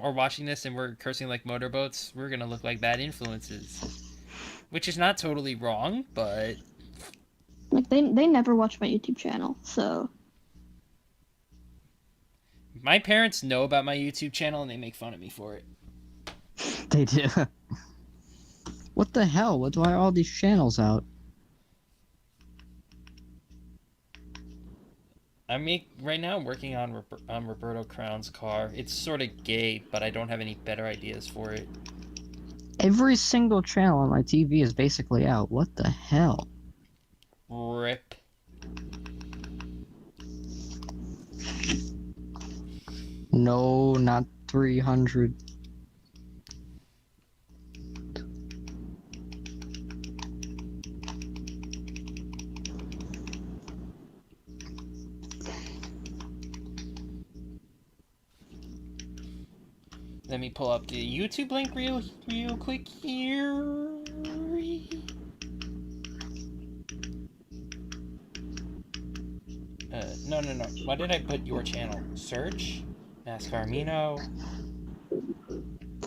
are watching this and we're cursing like motorboats, we're gonna look like bad influences. Which is not totally wrong, but Like they never watch my YouTube channel, so my parents know about my YouTube channel and they make fun of me for it. They do. What the hell? Why are all these channels out? Right now I'm working on Roberto Crown's car. It's sort of gay, but I don't have any better ideas for it. Every single channel on my TV is basically out. What the hell? Rip. No, not 300. Let me pull up the YouTube link real quick here. No. Why did I put your channel? Search NASCAR Amino.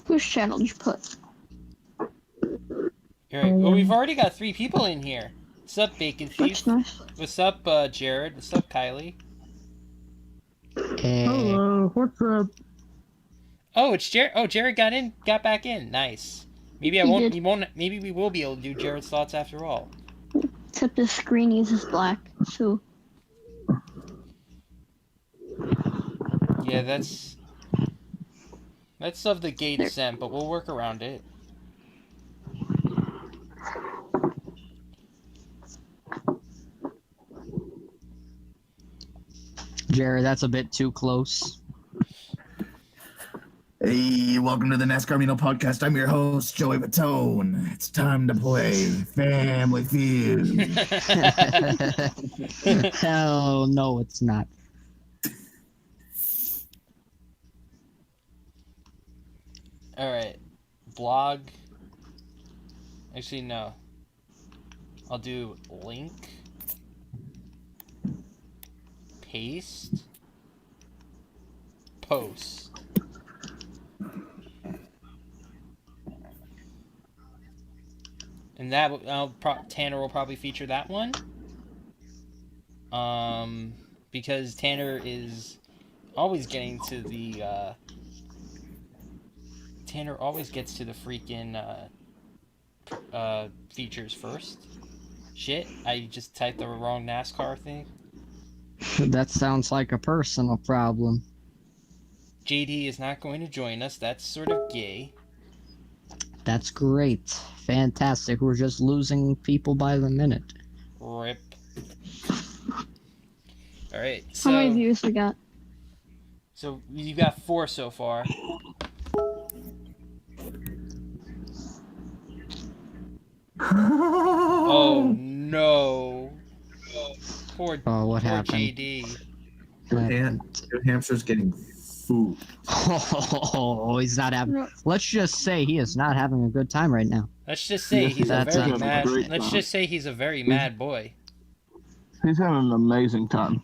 whose channel did you put? Well, we've already got 3 people in here. What's up, Bacon Thief? That's nice. What's up, Jared? What's up, Kylie? Hello, what's up? Oh, it's Jared. Oh, Jared got back in. Nice. Maybe Maybe we will be able to do Jared's thoughts after all. Except the screen uses black, so Yeah, that's of the gay descent, but we'll work around it. Jared, that's a bit too close. Hey, welcome to the NASCAR Amino Podcast. I'm your host, Joey Batone. It's time to play Family Feud. Hell no, it's not. Alright. Blog. Actually, no. I'll do link. Paste. Post. And Tanner will probably feature that one. Because Tanner is always getting to the, Tanner always gets to the freaking, features first. Shit, I just typed the wrong NASCAR thing. That sounds like a personal problem. JD is not going to join us. That's sort of gay. That's great. Fantastic. We're just losing people by the minute. Rip. Alright, how many views we got? So you got 4 so far. Oh no. Poor what happened? JD. New Hampshire's getting food. Oh, he's not having. Let's just say he is not having a good time right now. Let's just say he's a That's very a mad. great Let's time. just say he's a very mad boy. He's having an amazing time.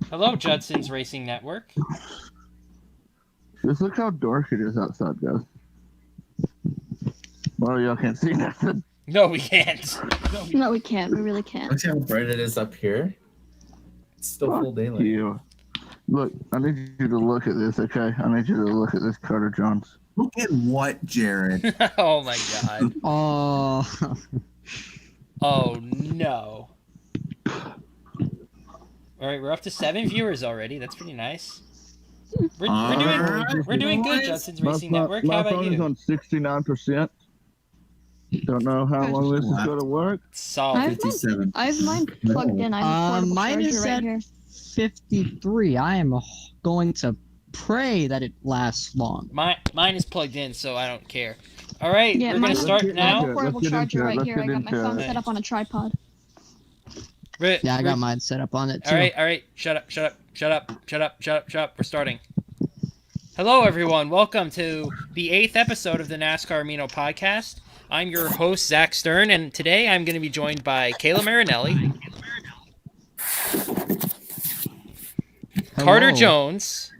Hello, Judson's Racing Network. Just look how dark it is outside, guys. Well, y'all can't see nothing. No, we can't. No, we can't. We really can't. Look how bright it is up here. It's still full daylight. You. Look, I need you to look at this, okay? I need you to look at this, Carter Johns. Look at what, Jared? Oh my god. Oh, Oh no. Alright, we're up to 7 viewers already. That's pretty nice. We're doing good, Judson's Racing Network. How My about phone is you? on 69%. Don't know how long this is going to work. Solid. 57. I have mine plugged in. I have a portable mine charger is right at here. 53. I am going to pray that it lasts long. Mine is plugged in, so I don't care. Alright, Yeah, we're gonna mine- start I have now. a portable Let's get charger into it. right here. I got my Let's get phone into it. set up on a tripod. Yeah, I got mine set up on it too. Alright. Shut up. We're starting. Hello, everyone. Welcome to the 8th episode of the NASCAR Amino Podcast. I'm your host, Zach Stern, and today I'm going to be joined by Kayla Marinelli. Carter Hello. Jones.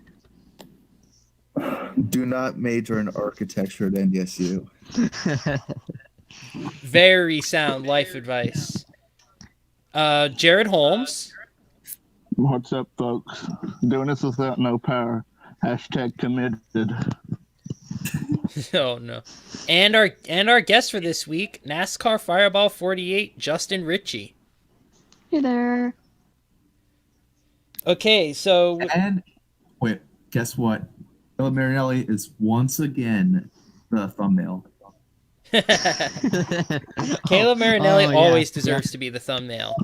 Do not major in architecture at NDSU. Very sound life advice. Jared Holmes. What's up, folks? Doing this without no power. Hashtag committed. Oh no. And our guest for this week, NASCAR Fireball 48, Justin Ritchie. Hey there. Okay, so And wait, guess what? Caleb Marinelli is once again the thumbnail. Caleb Marinelli Oh, yeah. always deserves to be the thumbnail.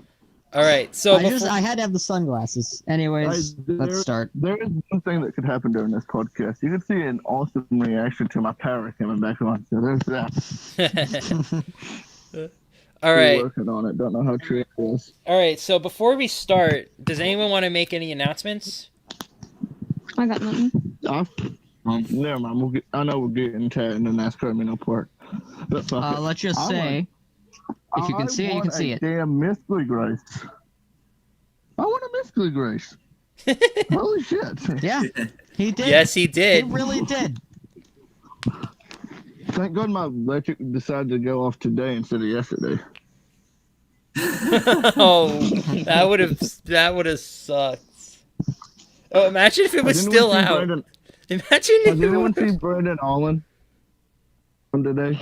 All right, so I had to have the sunglasses. Anyways, let's start. There is one thing that could happen during this podcast. You can see an awesome reaction to my power coming back on. So there's that. all Still right, working on it. Don't know how true it is. all right. So before we start, does anyone want to make any announcements? I got nothing. Never mind. I know we're getting to in the NASCAR Amino part. But fuck it. Let's just I say, if you can see it, you want can see a it. Damn mystery grace. I want a mystery grace. Holy shit. Yeah, he did. Yes, he he did. really did. Thank God my electric decided to go off today instead of yesterday. Oh, that would have sucked. Oh, imagine if it was Has anyone still seen out. Brandon- Imagine Has if it anyone was... seen Brandon Allen from today?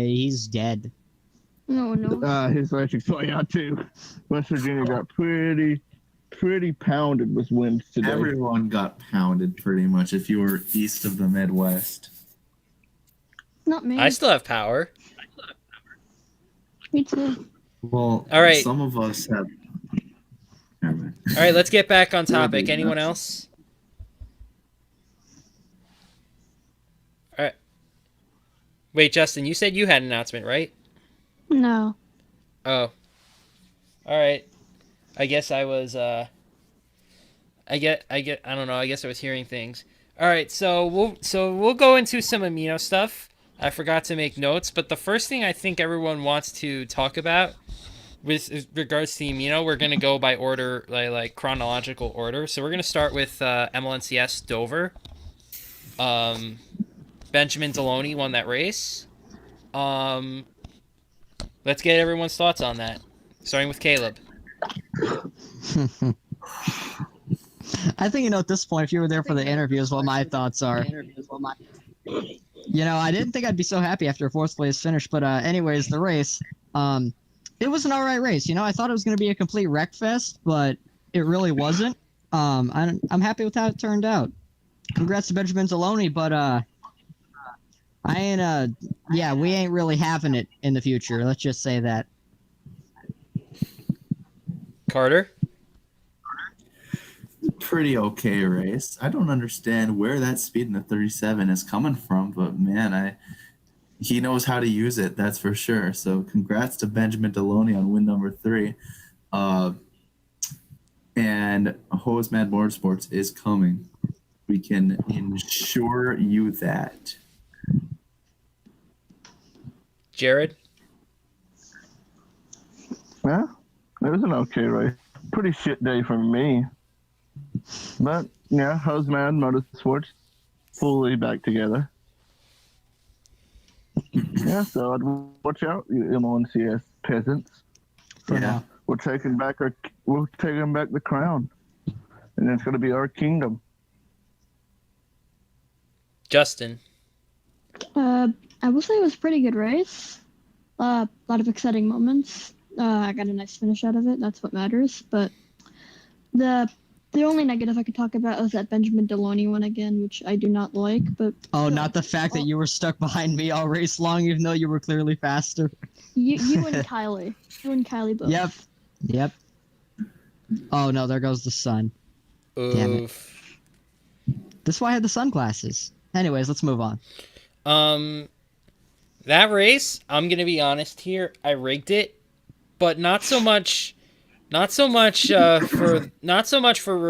He's dead. No, no. His electric's going out too. West Virginia got pretty pounded with winds today. Everyone got pounded pretty much if you were east of the Midwest. Not me. I still have power. Me too. Well, All right. some of us have. Never mind. All right, let's get back on topic. Anyone else? All right. Wait, Justin, you said you had an announcement, right? No. Oh. All right. I guess I was I don't know. I guess I was hearing things. All right, so we'll go into some amino stuff. I forgot to make notes, but the first thing I think everyone wants to talk about with regards to amino, we're going to go by order, like chronological order. So we're going to start with MLNCS Dover. Benjamin Deloney won that race. Let's get everyone's thoughts on that, starting with Caleb. I think at this point, if you were there for the interviews, what my thoughts are. I didn't think I'd be so happy after a fourth place finish, but anyways, the race, it was an all right race. I thought it was going to be a complete wreck fest, but it really wasn't. I'm happy with how it turned out. Congrats to Benjamin Deloney, but we ain't really having it in the future. Let's just say that. Carter? Pretty okay race. I don't understand where that speed in the 37 is coming from, but man, he knows how to use it, that's for sure. So congrats to Benjamin Deloney on win number 3. And Hose Mad Motorsports is coming. We can ensure you that. Jared? Yeah, it was an okay race. Pretty shit day for me. But, yeah, Hose Mad Motorsports fully back together. Yeah, so I'd watch out, you MLNCS peasants. For now. We're taking back the crown. And it's going to be our kingdom. Justin? I will say it was a pretty good race. A lot of exciting moments. I got a nice finish out of it. That's what matters. But the only negative I could talk about was that Benjamin Deloney one again, which I do not like. But Not the fact that you were stuck behind me all race long, even though you were clearly faster. you and Kylie both. Yep. Oh no, there goes the sun. Damn it. Oof. That's why I had the sunglasses. Anyways, let's move on. That race, I'm gonna be honest here, I rigged it, but not so much for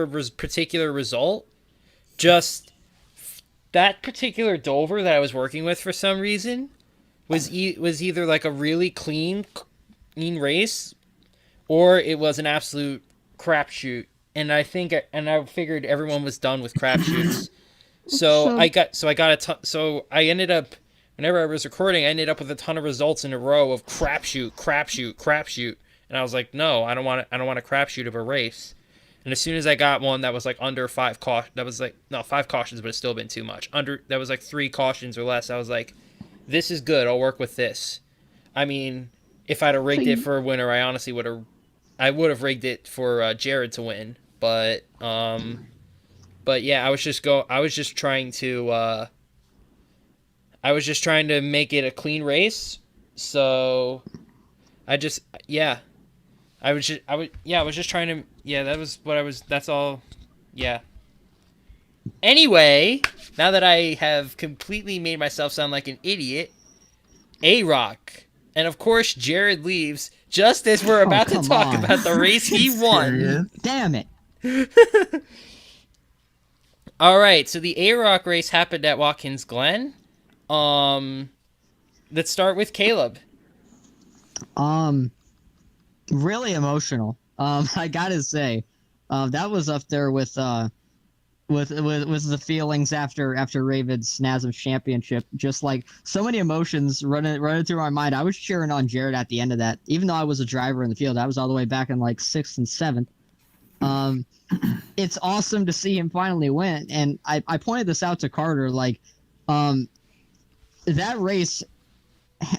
a particular result. Just that particular Dover that I was working with for some reason was either like a really clean race, or it was an absolute crapshoot and I figured everyone was done with crapshoots. So So- I ended up, whenever I was recording, I ended up with a ton of results in a row of crapshoot, and I was like, no, I don't want a crapshoot of a race. And as soon as I got one that was like under 5 cautions, but it's still been too much. That was like 3 cautions or less. I was like, this is good. I'll work with this. I mean, if I'd have rigged it for a winner, I honestly would have rigged it for Jared to win. But yeah, I was just trying to make it a clean race. So I was just trying to, that's all. Yeah. Anyway, now that I have completely made myself sound like an idiot, A-Rock. And of course, Jared leaves just as we're about to come talk on. about the race he won. Serious? Damn it. All right, so the A-Rock race happened at Watkins Glen. Let's start with Caleb. Really emotional. I gotta say, that was up there with the feelings after Raven's NASM championship. Just like so many emotions running through my mind. I was cheering on Jared at the end of that, even though I was a driver in the field. I was all the way back in like 6th and 7th. It's awesome to see him finally win, and I pointed this out to Carter. Like, that race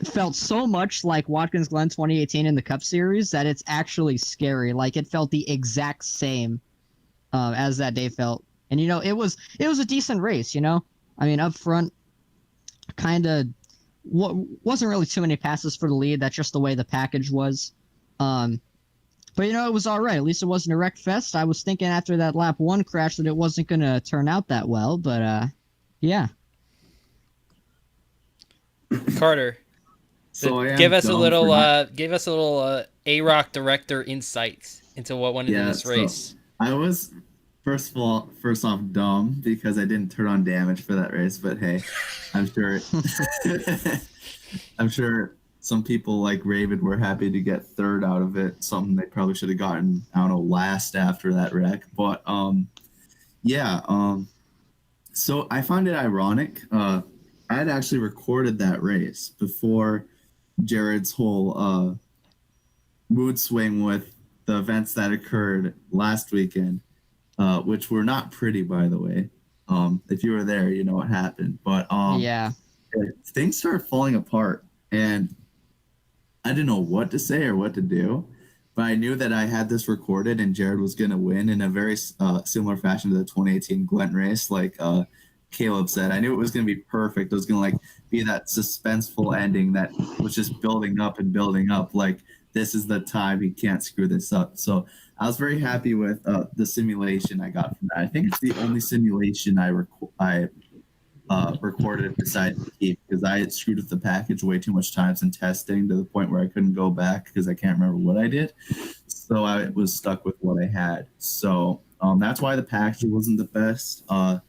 felt so much like Watkins Glen 2018 in the Cup Series that it's actually scary. Like, it felt the exact same as that day felt. And, you know, it was a decent race, you know? I mean, up front, kind of wasn't really too many passes for the lead. That's just the way the package was. But, you know, it was all right. At least it wasn't a wreck fest. I was thinking after that lap 1 crash that it wasn't going to turn out that well. But, yeah. Carter. So I am give us a dumb little for A-Rock director insights into what went into this so race. I was first off dumb because I didn't turn on damage for that race, but hey, I'm sure I'm sure some people like Raven were happy to get 3rd out of it, something they probably should have gotten, I don't know, last after that wreck. But so I found it ironic. I had actually recorded that race before Jared's whole mood swing with the events that occurred last weekend, which were not pretty, by the way. If you were there, you know what happened. But Yeah. things started falling apart, and I didn't know what to say or what to do. But I knew that I had this recorded, and Jared was going to win in a very similar fashion to the 2018 Glen race, like Caleb said. I knew it was going to be perfect. It was going to like be that suspenseful ending that was just building up and building up. Like, this is the time, he can't screw this up. So I was very happy with the simulation I got from that. I think it's the only simulation I recorded besides the keep, because I had screwed with the package way too much times in testing to the point where I couldn't go back because I can't remember what I did. So I was stuck with what I had. So that's why the package wasn't the best. I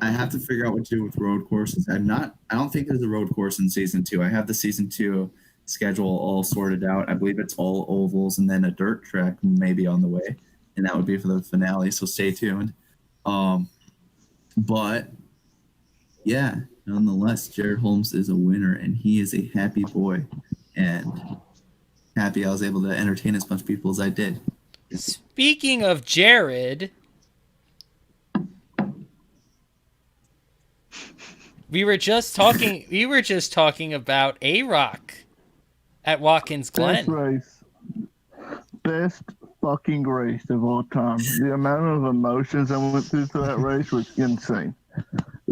have to figure out what to do with road courses. I don't think there's a road course in season 2. I have the season 2 schedule all sorted out. I believe it's all ovals and then a dirt track maybe on the way, and that would be for the finale. So stay tuned. But yeah, nonetheless, Jared Holmes is a winner, and he is a happy boy, and happy I was able to entertain as much people as I did. Speaking of Jared, we were just talking about A-Rock at Watkins Best Glen. race. Best fucking race of all time. The amount of emotions I went through for that race was insane. I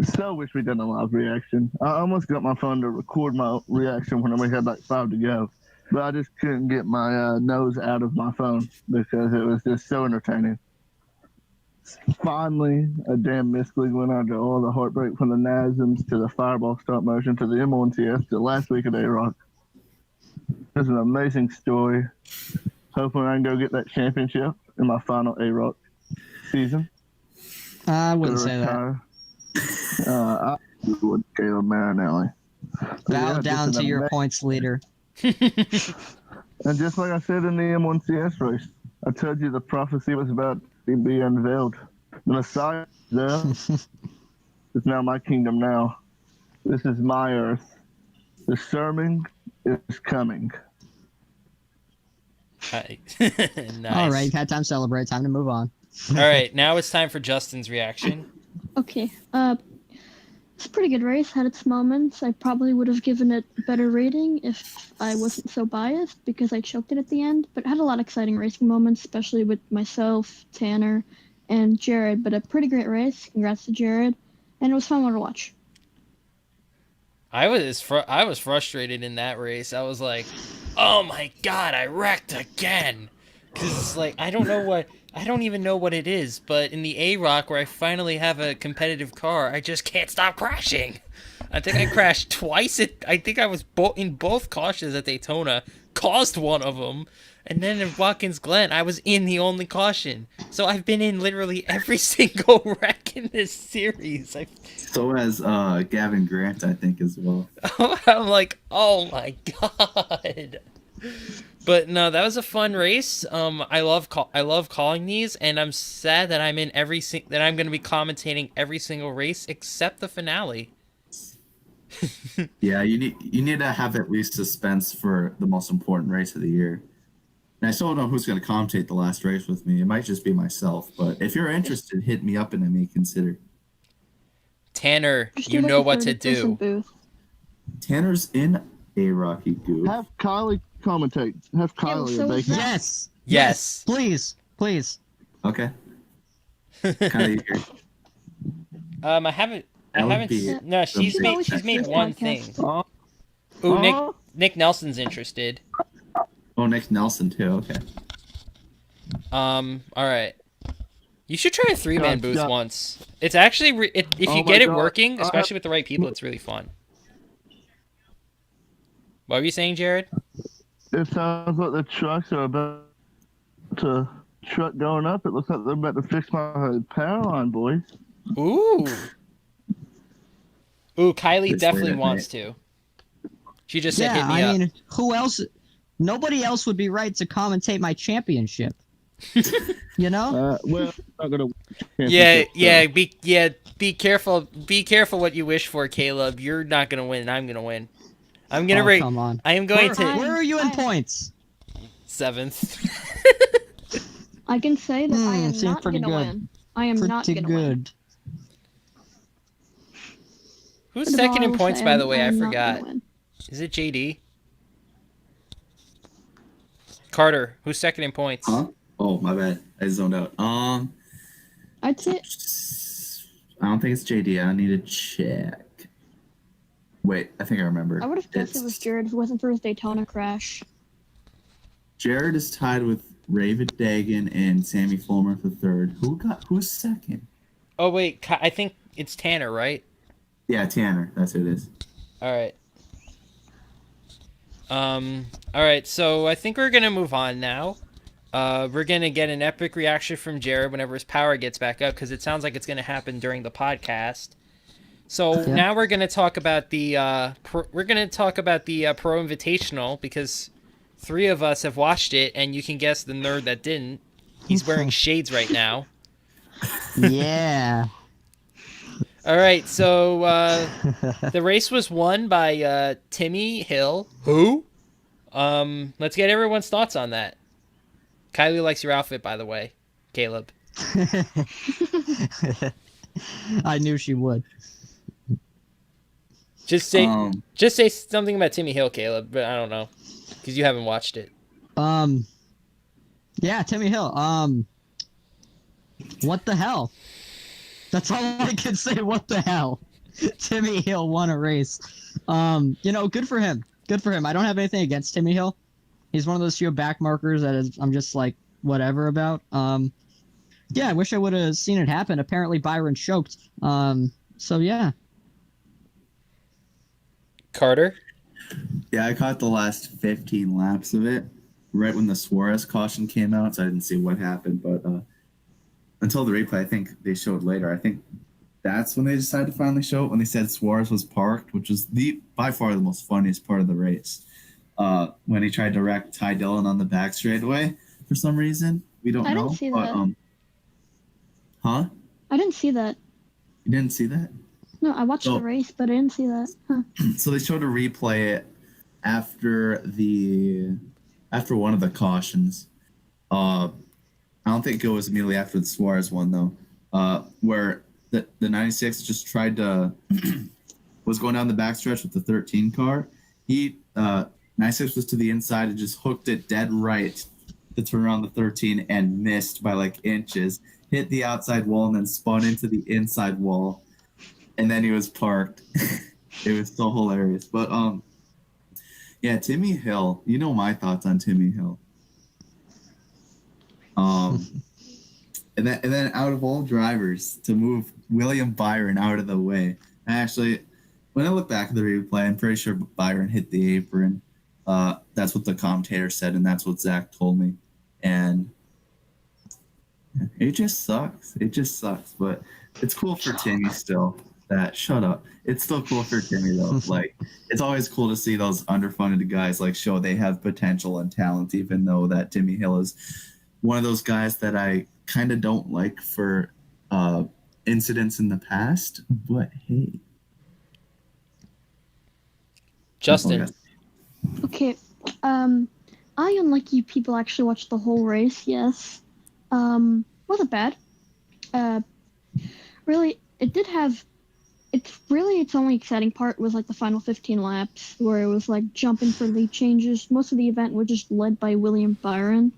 so wish we done a live reaction. I almost got my phone to record my reaction when we had like 5 to go, but I just couldn't get my nose out of my phone because it was just so entertaining. Finally, a damn misclick went out to all the heartbreak from the NASMs to the fireball stop motion to the M1TS to last week at A-Rock. It's an amazing story. Hopefully I can go get that championship in my final A-Rock season. I wouldn't say that. I would Caleb Marinelli. Bow down to your points leader. And just like I said in the M1CS race, I told you the prophecy was about be unveiled. The Messiah is there. It's now my kingdom now. This is my earth. The sermon is coming. Nice. All right, had time to celebrate. Time to move on. All right, now it's time for Justin's reaction. Okay. It's a pretty good race. Had its moments. I probably would have given it a better rating if I wasn't so biased because I choked it at the end. But it had a lot of exciting racing moments, especially with myself, Tanner, and Jared. But a pretty great race. Congrats to Jared, and it was fun to watch. I was frustrated in that race. I was like, "Oh my god, I wrecked again!" Because it's like I don't even know what it is. But in the A-Rock, where I finally have a competitive car, I just can't stop crashing. I think I crashed twice. I think I was in both cautions at Daytona, caused one of them, and then in Watkins Glen, I was in the only caution. So I've been in literally every single wreck in this series. So has Gavin Grant, I think, as well. I'm like, oh my god. But no, that was a fun race. I love calling these, and I'm sad that I'm in that I'm going to be commentating every single race except the finale. Yeah, you need to have at least suspense for the most important race of the year. And I still don't know who's going to commentate the last race with me. It might just be myself, but if you're interested, hit me up and I may consider. Tanner, you know what to do. Booth. Tanner's in a Rocky Goop. Have Kylie commentate. Have Kylie so or is Baker. that- Yes. Please. Okay. Kind of eager. I haven't. No, she's something. made one thing. Oh, Ooh, Nick Nelson's interested. Oh, Nick Nelson too. Okay. All right. You should try a three-man booth God. once. It's actually if Oh you my get it God. working, especially with the right people, it's really fun. What were you saying, Jared? it sounds like the trucks are about to truck going up. It looks like they're about to fix my power line, boys. Ooh, Kylie It's definitely late at wants to. She just said, "Hit me I up." mean, who else? Nobody else would be right to commentate my championship. You know? Well, I'm not gonna. Be careful. Be careful what you wish for, Caleb. You're not gonna win. I'm gonna win. I'm gonna Oh, rate. come on. I am going Where, to where are you in I- points? 7th. I can say that I am seems not pretty gonna good. win. I am not Pretty gonna win. good. Who's First of second all, I in will points, say by the way? I I'm not gonna forgot. win. Is it JD? Carter, who's second in points? Huh? Oh, my bad. I zoned out. I'd say I don't think it's JD. I need to check. Wait, I think I remember. I would have guessed it was Jared if it wasn't for his Daytona crash. Jared is tied with Raven Dagan and Sammy Fulmer for third. Who's second? Oh wait, I think it's Tanner, right? Yeah, Tanner. That's who it is. All right. All right. So I think we're gonna move on now. We're gonna get an epic reaction from Jared whenever his power gets back up, because it sounds like it's gonna happen during the podcast. So Yeah. now we're gonna talk about the Pro Invitational, because 3 of us have watched it, and you can guess the nerd that didn't. He's wearing shades right now. Yeah. All right, so the race was won by Timmy Hill. Who? Let's get everyone's thoughts on that. Kylie likes your outfit, by the way, Caleb. I knew she would. Just say something about Timmy Hill, Caleb. But I don't know, because you haven't watched it. Yeah, Timmy Hill. What the hell? That's all I can say. What the hell? Timmy Hill won a race. Good for him. Good for him. I don't have anything against Timmy Hill. He's one of those few back markers I'm just like whatever about. Yeah, I wish I would have seen it happen. Apparently Byron choked. So yeah. Carter? Yeah, I caught the last 15 laps of it right when the Suarez caution came out, so I didn't see what happened. But until the replay, I think they showed later. I think that's when they decided to finally show it, when they said Suarez was parked, which was by far the most funniest part of the race. When he tried to wreck Ty Dillon on the back straightaway for some reason. We don't I know. didn't see but, that. Huh? I didn't see that. You didn't see that? No, I watched Oh. the race, but I didn't see that. Huh. So they showed a replay after one of the cautions. I don't think it was immediately after the Suarez one though, where the 96 just tried to was going down the backstretch with the 13 car. He 96 was to the inside and just hooked it dead right to turn around the 13 and missed by like inches, hit the outside wall and then spun into the inside wall, and then he was parked. It was so hilarious. But yeah, Timmy Hill. You know my thoughts on Timmy Hill. And then out of all drivers to move William Byron out of the way. Actually, when I look back at the replay, I'm pretty sure Byron hit the apron. That's what the commentator said, and that's what Zach told me. And it just sucks. It just sucks. But it's cool for Timmy still. Shut up. It's still cool for Timmy though. Like, it's always cool to see those underfunded guys like show they have potential and talent, even though that Timmy Hill is one of those guys that I kind of don't like for incidents in the past. But hey, Justin. Okay. I, unlike you people, actually watched the whole race. Yes. Wasn't bad. Really, it did have. Its only exciting part was like the final 15 laps where it was like jumping for lead changes. Most of the event was just led by William Byron.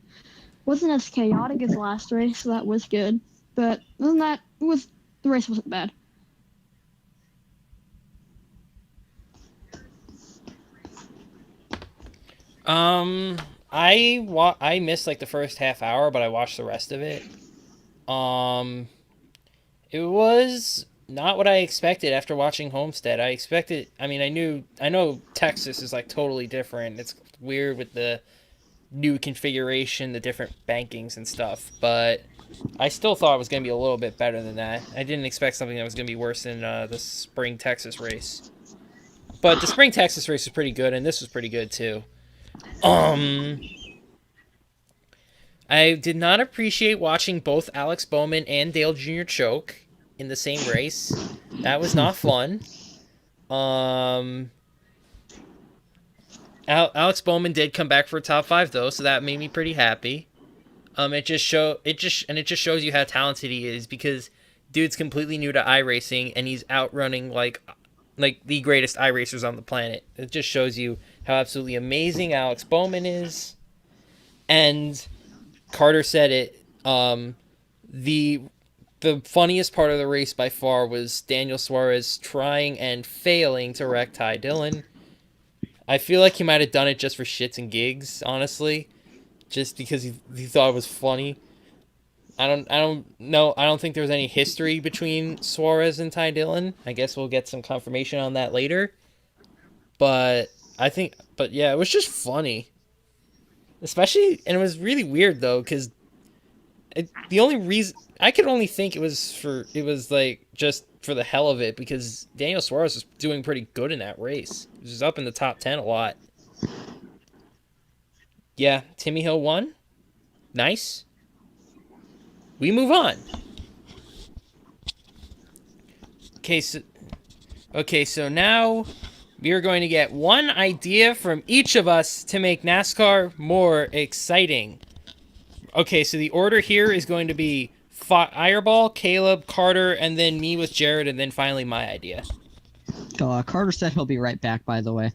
Wasn't as chaotic as last race, so that was good. But other than that, the race wasn't bad. I missed like the first half hour, but I watched the rest of it. It was not what I expected after watching Homestead. I know Texas is like totally different. It's weird with the new configuration, the different bankings and stuff, but I still thought it was going to be a little bit better than that. I didn't expect something that was going to be worse than the Spring Texas race. But the Spring Texas race was pretty good, and this was pretty good too. I did not appreciate watching both Alex Bowman and Dale Jr. choke in the same race. That was not fun. Alex Bowman did come back for a top 5 though, so that made me pretty happy. It just shows you how talented he is, because dude's completely new to iRacing and he's outrunning like the greatest iRacers on the planet. It just shows you how absolutely amazing Alex Bowman is. And Carter said it. The funniest part of the race by far was Daniel Suarez trying and failing to wreck Ty Dillon. I feel like he might have done it just for shits and gigs, honestly, just because he thought it was funny. I don't know. I don't think there was any history between Suarez and Ty Dillon. I guess we'll get some confirmation on that later. But yeah, it was just funny. Especially, and it was really weird though, because the only reason I could only think it was like just for the hell of it, because Daniel Suarez was doing pretty good in that race. He was up in the top 10 a lot. Yeah, Timmy Hill won. Nice. We move on. Okay, so now we are going to get one idea from each of us to make NASCAR more exciting. Okay, so the order here is going to be Fireball, Caleb, Carter, and then me with Jared, and then finally my idea. Carter said he'll be right back, by the way.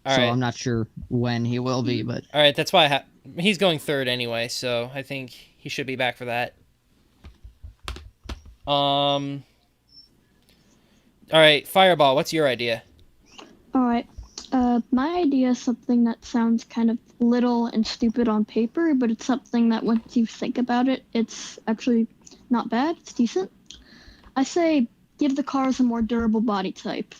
All so right. I'm not sure when he will be, but... All right, that's why he's going third anyway, so I think he should be back for that. All right, Fireball, what's your idea? All right. My idea is something that sounds kind of little and stupid on paper, but it's something that once you think about it, it's actually not bad. It's decent. I say give the cars a more durable body type.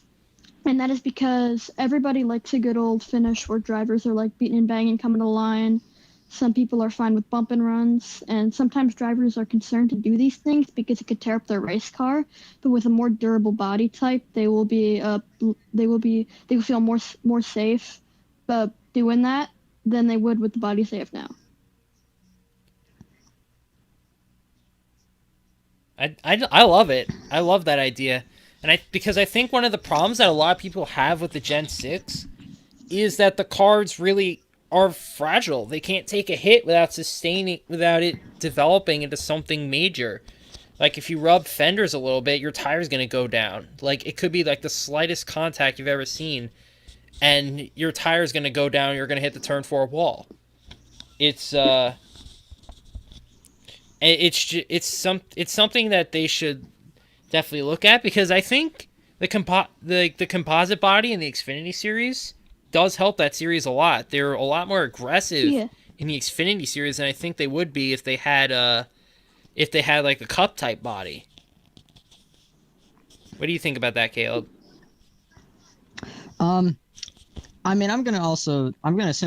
And that is because everybody likes a good old finish where drivers are like beating and banging coming to the line. Some people are fine with bump and runs, and sometimes drivers are concerned to do these things because it could tear up their race car. But with a more durable body type, they will feel more safe doing that than they would with the bodies they have now. I love it. I love that idea, and because I think one of the problems that a lot of people have with the Gen 6 is that the cards really are fragile. They can't take a hit without it developing into something major. Like if you rub fenders a little bit, your tire's gonna go down. Like it could be like the slightest contact you've ever seen, and your tire's gonna go down. You're gonna hit the turn 4 wall. It's it's something that they should definitely look at, because I think the composite body in the Xfinity series does help that series a lot. They're a lot more aggressive Yeah. in the Xfinity series than I think they would be if they had like a cup type body. What do you think about that, Caleb? I mean, I'm gonna assume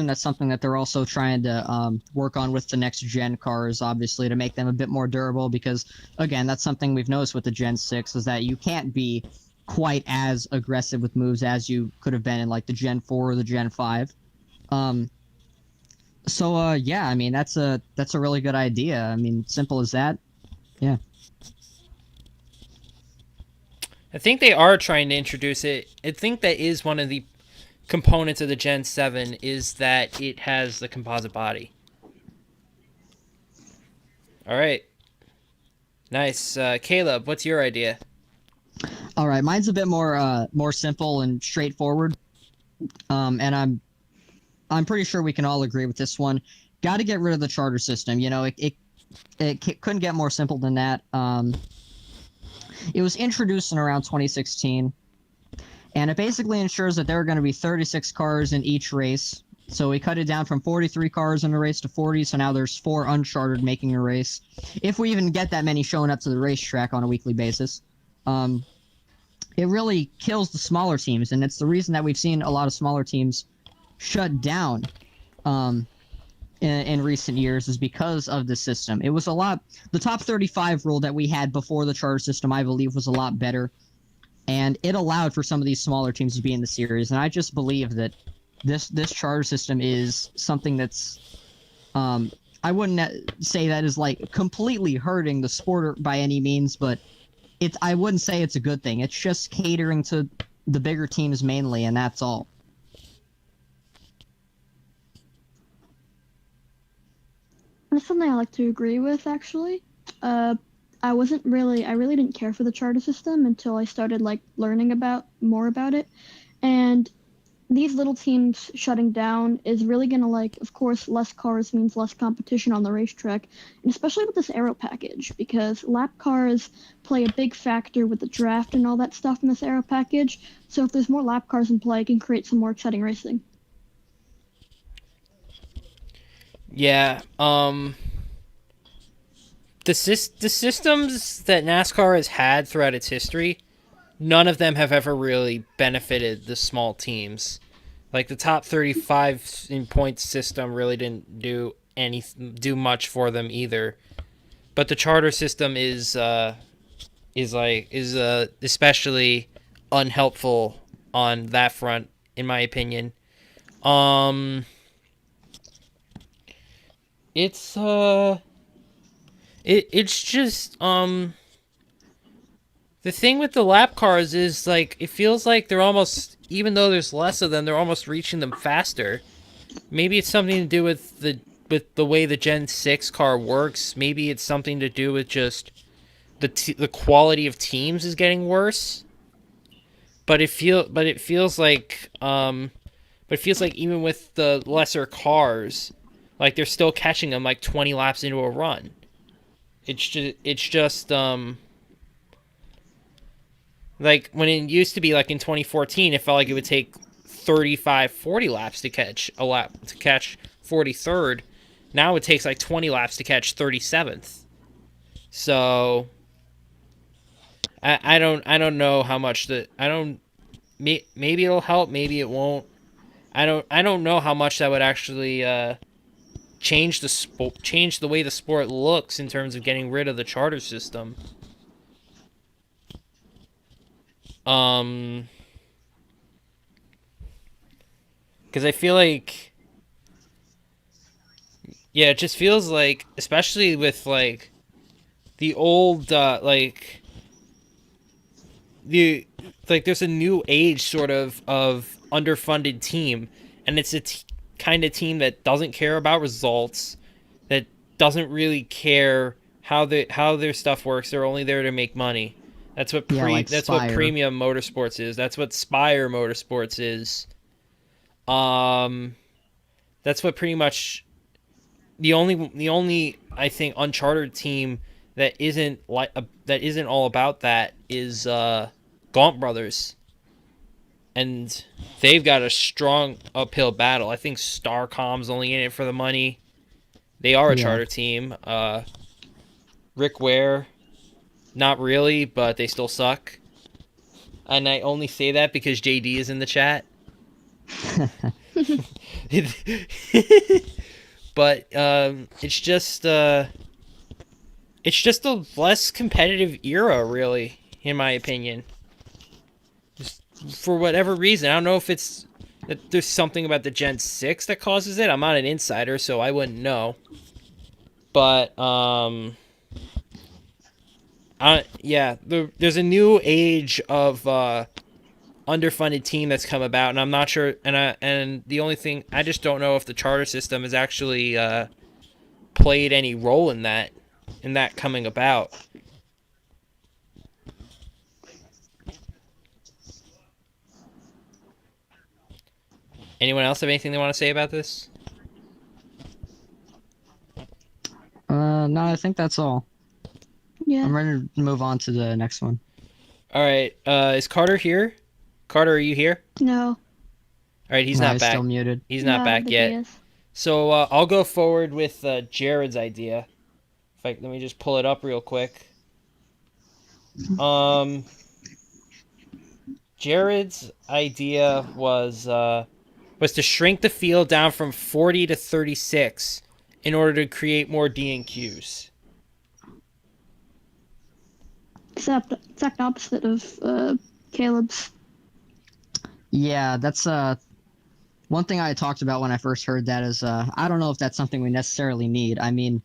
that's something that they're also trying to work on with the next gen cars, obviously, to make them a bit more durable. Because again, that's something we've noticed with the Gen 6 is that you can't be quite as aggressive with moves as you could have been in like the Gen 4 or the Gen 5. Yeah, I mean that's a really good idea. I mean, simple as that. Yeah. I think they are trying to introduce it. I think that is one of the components of the Gen 7 is that it has the composite body. All right. Nice. Caleb, what's your idea? All right, mine's a bit more simple and straightforward. And I'm pretty sure we can all agree with this one. Got to get rid of the charter system. You know, it couldn't get more simple than that. It was introduced in around 2016, and it basically ensures that there are going to be 36 cars in each race. So we cut it down from 43 cars in a race to 40, so now there's 4 unchartered making a race. If we even get that many showing up to the racetrack on a weekly basis. It really kills the smaller teams, and it's the reason that we've seen a lot of smaller teams shut down in recent years is because of the system. It was the top 35 rule that we had before the charter system, I believe, was a lot better, and it allowed for some of these smaller teams to be in the series. And I just believe that this charter system is something that's I wouldn't say that is like completely hurting the sport by any means, but I wouldn't say it's a good thing. It's just catering to the bigger teams mainly, and that's all. That's something I like to agree with, actually. I really didn't care for the charter system until I started like learning more about it, and these little teams shutting down is really gonna, like, of course, less cars means less competition on the racetrack, and especially with this aero package, because lap cars play a big factor with the draft and all that stuff in this aero package. So if there's more lap cars in play, it can create some more exciting racing. Yeah, the systems that NASCAR has had throughout its history, none of them have ever really benefited the small teams. Like the top 35 in points system really didn't do much for them either. But the charter system is especially unhelpful on that front, in my opinion. It's just the thing with the lap cars is, like, it feels like they're almost, even though there's less of them, they're almost reaching them faster. Maybe it's something to do with the way the Gen 6 car works. Maybe it's something to do with just the quality of teams is getting worse. But it feels like even with the lesser cars, like they're still catching them like 20 laps into a run. It's just like when it used to be like in 2014, it felt like it would take 35, 40 laps to catch 43rd. Now it takes like 20 laps to catch 37th. So I don't know how much maybe it'll help, maybe it won't. I don't know how much that would actually change the way the sport looks in terms of getting rid of the charter system. Because I feel like, yeah, it just feels like, especially with like the old there's a new age sort of underfunded team, and it's a kind of team that doesn't care about results, that doesn't really care how their stuff works. They're only there to make money. That's what that's what Spire. Premium Motorsports is. That's what Spire Motorsports is. That's what pretty much the only I think uncharted team that isn't all about that is Gaunt Brothers, and they've got a strong uphill battle. I think Starcom's only in it for the money. They are a charter team. Rick Ware, not really, but they still suck. And I only say that because JD is in the chat. But it's just a less competitive era, really, in my opinion. Just for whatever reason, I don't know if it's that there's something about the Gen 6 that causes it. I'm not an insider, so I wouldn't know. But there's a new age of underfunded team that's come about, and I'm not sure. And the only thing, I just don't know if the charter system has actually played any role in that coming about. Anyone else have anything they want to say about this? No, I think that's all. Yeah. I'm ready to move on to the next one. All right. Is Carter here? Carter, are you here? No. All right, he's No, not back. Still muted. He's not No, back but yet. he is. So I'll go forward with Jared's idea. Let me just pull it up real quick. Jared's idea was to shrink the field down from 40 to 36 in order to create more D&Qs. Exact opposite of Caleb's. Yeah, that's one thing I talked about when I first heard that is I don't know if that's something we necessarily need. I mean,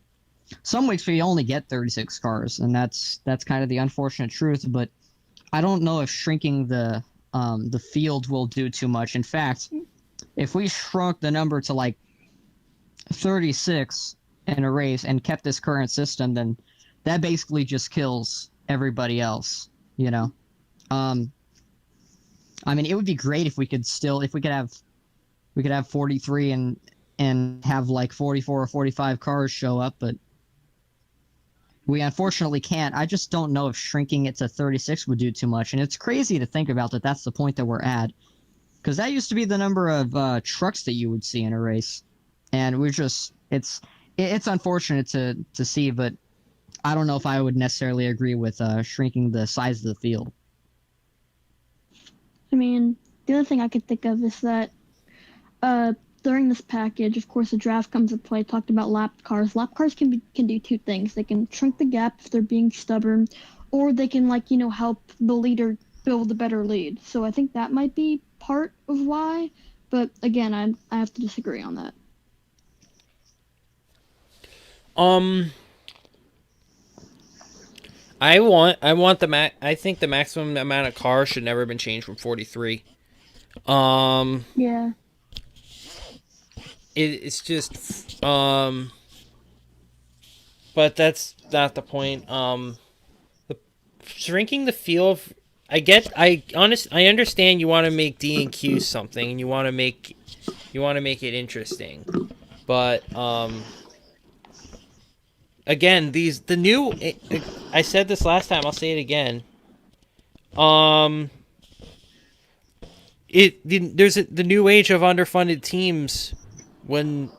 some weeks we only get 36 cars, and that's kind of the unfortunate truth. But I don't know if shrinking the field will do too much. In fact, if we shrunk the number to like 36 in a race and kept this current system, then that basically just kills everybody else. You know, I mean, it would be great if we could have 43 and have like 44 or 45 cars show up, but we unfortunately can't. I just don't know if shrinking it to 36 would do too much. And it's crazy to think about that that's the point that we're at. Because that used to be the number of trucks that you would see in a race. And it's unfortunate to see, but I don't know if I would necessarily agree with shrinking the size of the field. I mean, the other thing I could think of is that during this package, of course, the draft comes into play. Talked about lap cars. Lap cars can do two things. They can shrink the gap if they're being stubborn, or they can help the leader build a better lead. So I think that might be part of why. But again, I have to disagree on that. I think the maximum amount of cars should never have been changed from 43. Yeah. It's just but that's not the point. Shrinking the field, I understand you want to make D&Q something, and you want to make it interesting, but again, I said this last time, I'll say it again. There's the new age of underfunded teams when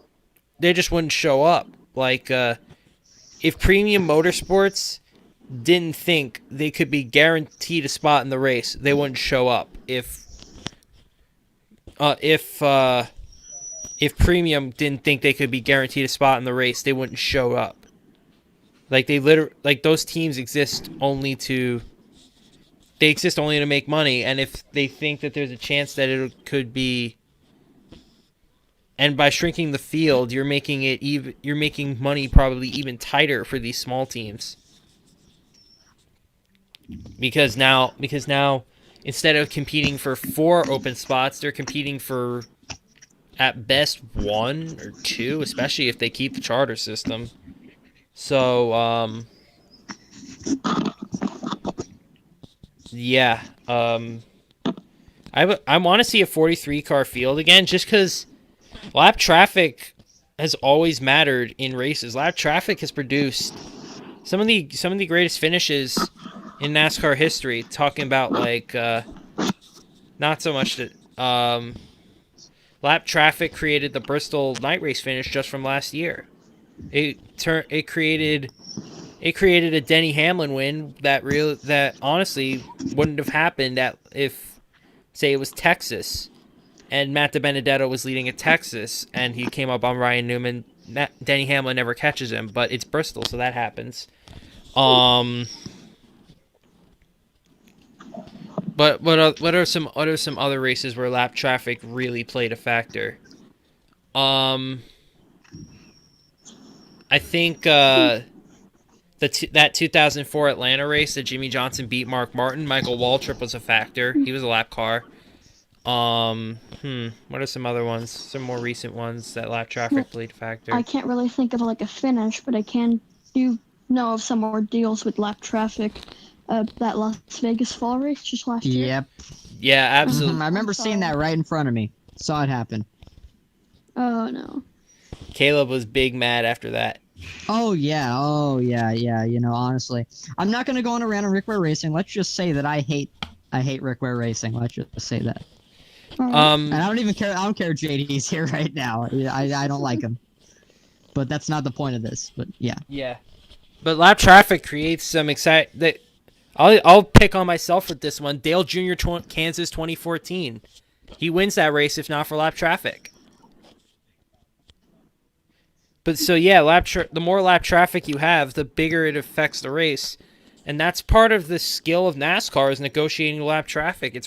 they just wouldn't show up. Like, if Premium Motorsports didn't think they could be guaranteed a spot in the race, they wouldn't show up. If Premium didn't think they could be guaranteed a spot in the race, they wouldn't show up. Like, those teams exist only to make money, and if they think that there's a chance that it could be, and by shrinking the field, you're making money probably even tighter for these small teams. because now instead of competing for 4 open spots, they're competing for at best 1 or 2, especially if they keep the charter system. So yeah, I want to see a 43 car field again, just because lap traffic has always mattered in races. Lap traffic has produced some of the greatest finishes in NASCAR history. Talking about like not so much that lap traffic created the Bristol night race finish just from last year. It created a Denny Hamlin win that honestly wouldn't have happened if say it was Texas and Matt DiBenedetto was leading at Texas and he came up on Ryan Newman. Denny Hamlin never catches him, but it's Bristol, so that happens. But what are some other races where lap traffic really played a factor? I think that 2004 Atlanta race that Jimmy Johnson beat Mark Martin, Michael Waltrip was a factor. He was a lap car. What are some other ones? Some more recent ones that lap traffic played a factor. I can't really think of like a finish, but I do know of some more deals with lap traffic. That Las Vegas fall race just last year. Yep. Yeah, absolutely. I remember seeing that right in front of me. Saw it happen. Oh no. Caleb was big mad after that. Oh yeah. You know, honestly, I'm not gonna go on a rant on Rick Ware Racing. Let's just say that I hate Rick Ware Racing. Let's just say that. And I don't even care. I don't care if JD's here right now. I don't like him. But that's not the point of this. But yeah. Yeah. But lap traffic creates some excitement. I'll pick on myself with this one. Dale Jr. Kansas 2014. He wins that race if not for lap traffic. But so yeah, the more lap traffic you have, the bigger it affects the race, and that's part of the skill of NASCAR is negotiating lap traffic.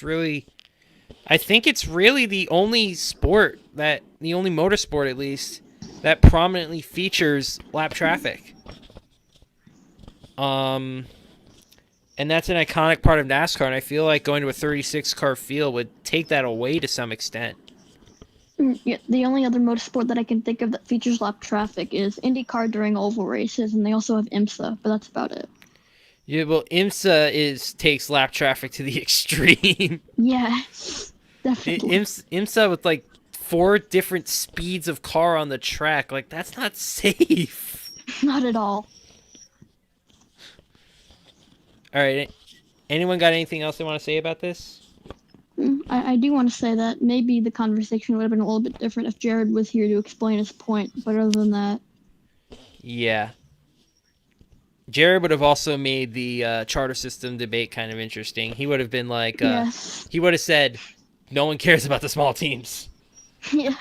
I think it's really the only motorsport at least that prominently features lap traffic. And that's an iconic part of NASCAR, and I feel like going to a 36-car field would take that away to some extent. Yeah, the only other motorsport that I can think of that features lap traffic is IndyCar during oval races, and they also have IMSA, but that's about it. Yeah, well, IMSA takes lap traffic to the extreme. Yeah, definitely. IMSA with like 4 different speeds of car on the track, like that's not safe. Not at all. All right, anyone got anything else they want to say about this? I do want to say that maybe the conversation would have been a little bit different if Jared was here to explain his point, but other than that... Yeah. Jared would have also made the charter system debate kind of interesting. He would have been like... yes. He would have said, no one cares about the small teams. Yeah.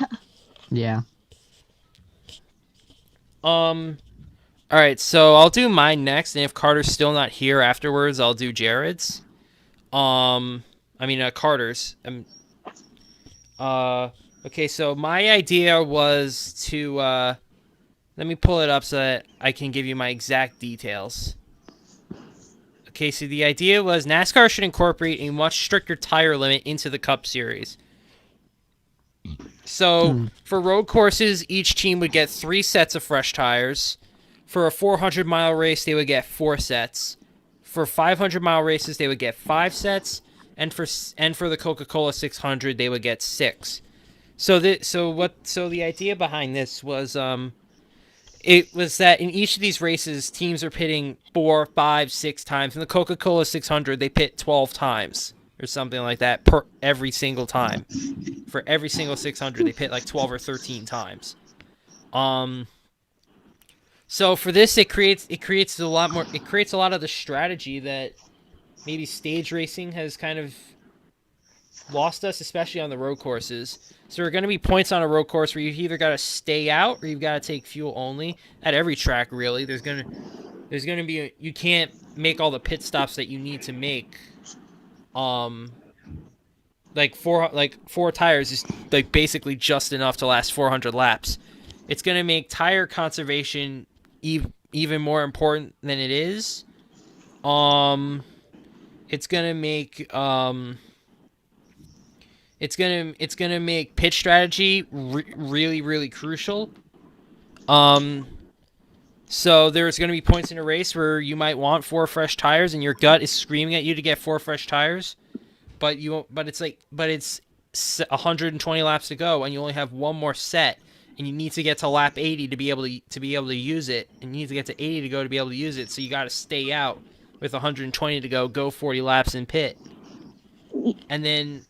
Yeah. All right, so I'll do mine next, and if Carter's still not here afterwards, I'll do Jared's. Carter's. Okay, so my idea was to, let me pull it up so that I can give you my exact details. Okay, so the idea was NASCAR should incorporate a much stricter tire limit into the Cup Series. So, for road courses, each team would get 3 sets of fresh tires. For a 400-mile race, they would get 4 sets. For 500-mile races, they would get 5 sets. And for the Coca-Cola 600, they would get 6. So the idea behind this was it was that in each of these races, teams are pitting 4, 5, 6 times. In the Coca-Cola 600, they pit 12 times or something like that per every single time. For every single 600, they pit like 12 or 13 times. So for this, it creates a lot of the strategy that maybe stage racing has kind of lost us, especially on the road courses. So there are going to be points on a road course where you've either got to stay out or you've got to take fuel only. At every track, really, there's going to be you can't make all the pit stops that you need to make. Like 4 tires is like basically just enough to last 400 laps. It's going to make tire conservation even more important than it is. it's gonna make it's gonna make pitch strategy really really crucial. So there's gonna be points in a race where you might want 4 fresh tires, and your gut is screaming at you to get 4 fresh tires, but it's 120 laps to go, and you only have one more set, and you need to get to lap 80 to be able to use it, and you need to get to 80 to go to be able to use it. So you got to stay out with 120 to go 40 laps in pit, and then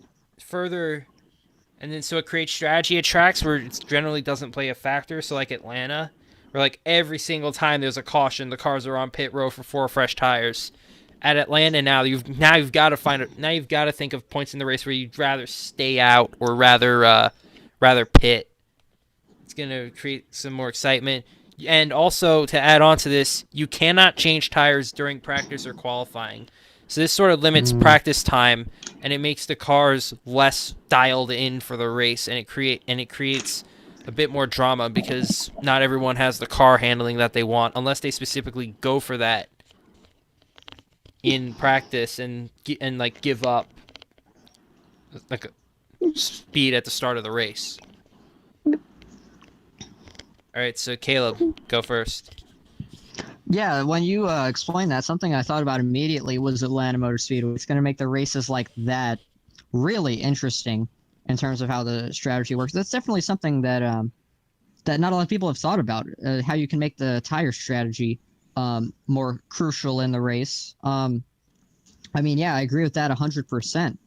so it creates strategy at tracks where it generally doesn't play a factor. So like Atlanta, where like every single time there's a caution, the cars are on pit row for 4 fresh tires. At Atlanta you've got to think of points in the race where you'd rather stay out or rather pit. It's gonna create some more excitement. And also, to add on to this, you cannot change tires during practice or qualifying. So this sort of limits practice time, and it makes the cars less dialed in for the race, and it creates a bit more drama because not everyone has the car handling that they want unless they specifically go for that in practice and like give up like a speed at the start of the race. All right, so Caleb, go first. Yeah, when you explained that, something I thought about immediately was Atlanta Motor Speedway. It's going to make the races like that really interesting in terms of how the strategy works. That's definitely something that that not a lot of people have thought about, how you can make the tire strategy more crucial in the race. I mean, yeah, I agree with that 100%.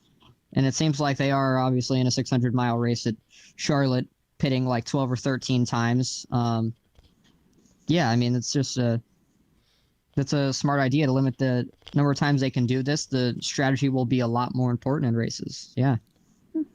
And it seems like they are obviously in a 600-mile race at Charlotte, pitting like 12 or 13 times. Yeah, I mean, it's just that's a smart idea to limit the number of times they can do this. The strategy will be a lot more important in races. Yeah.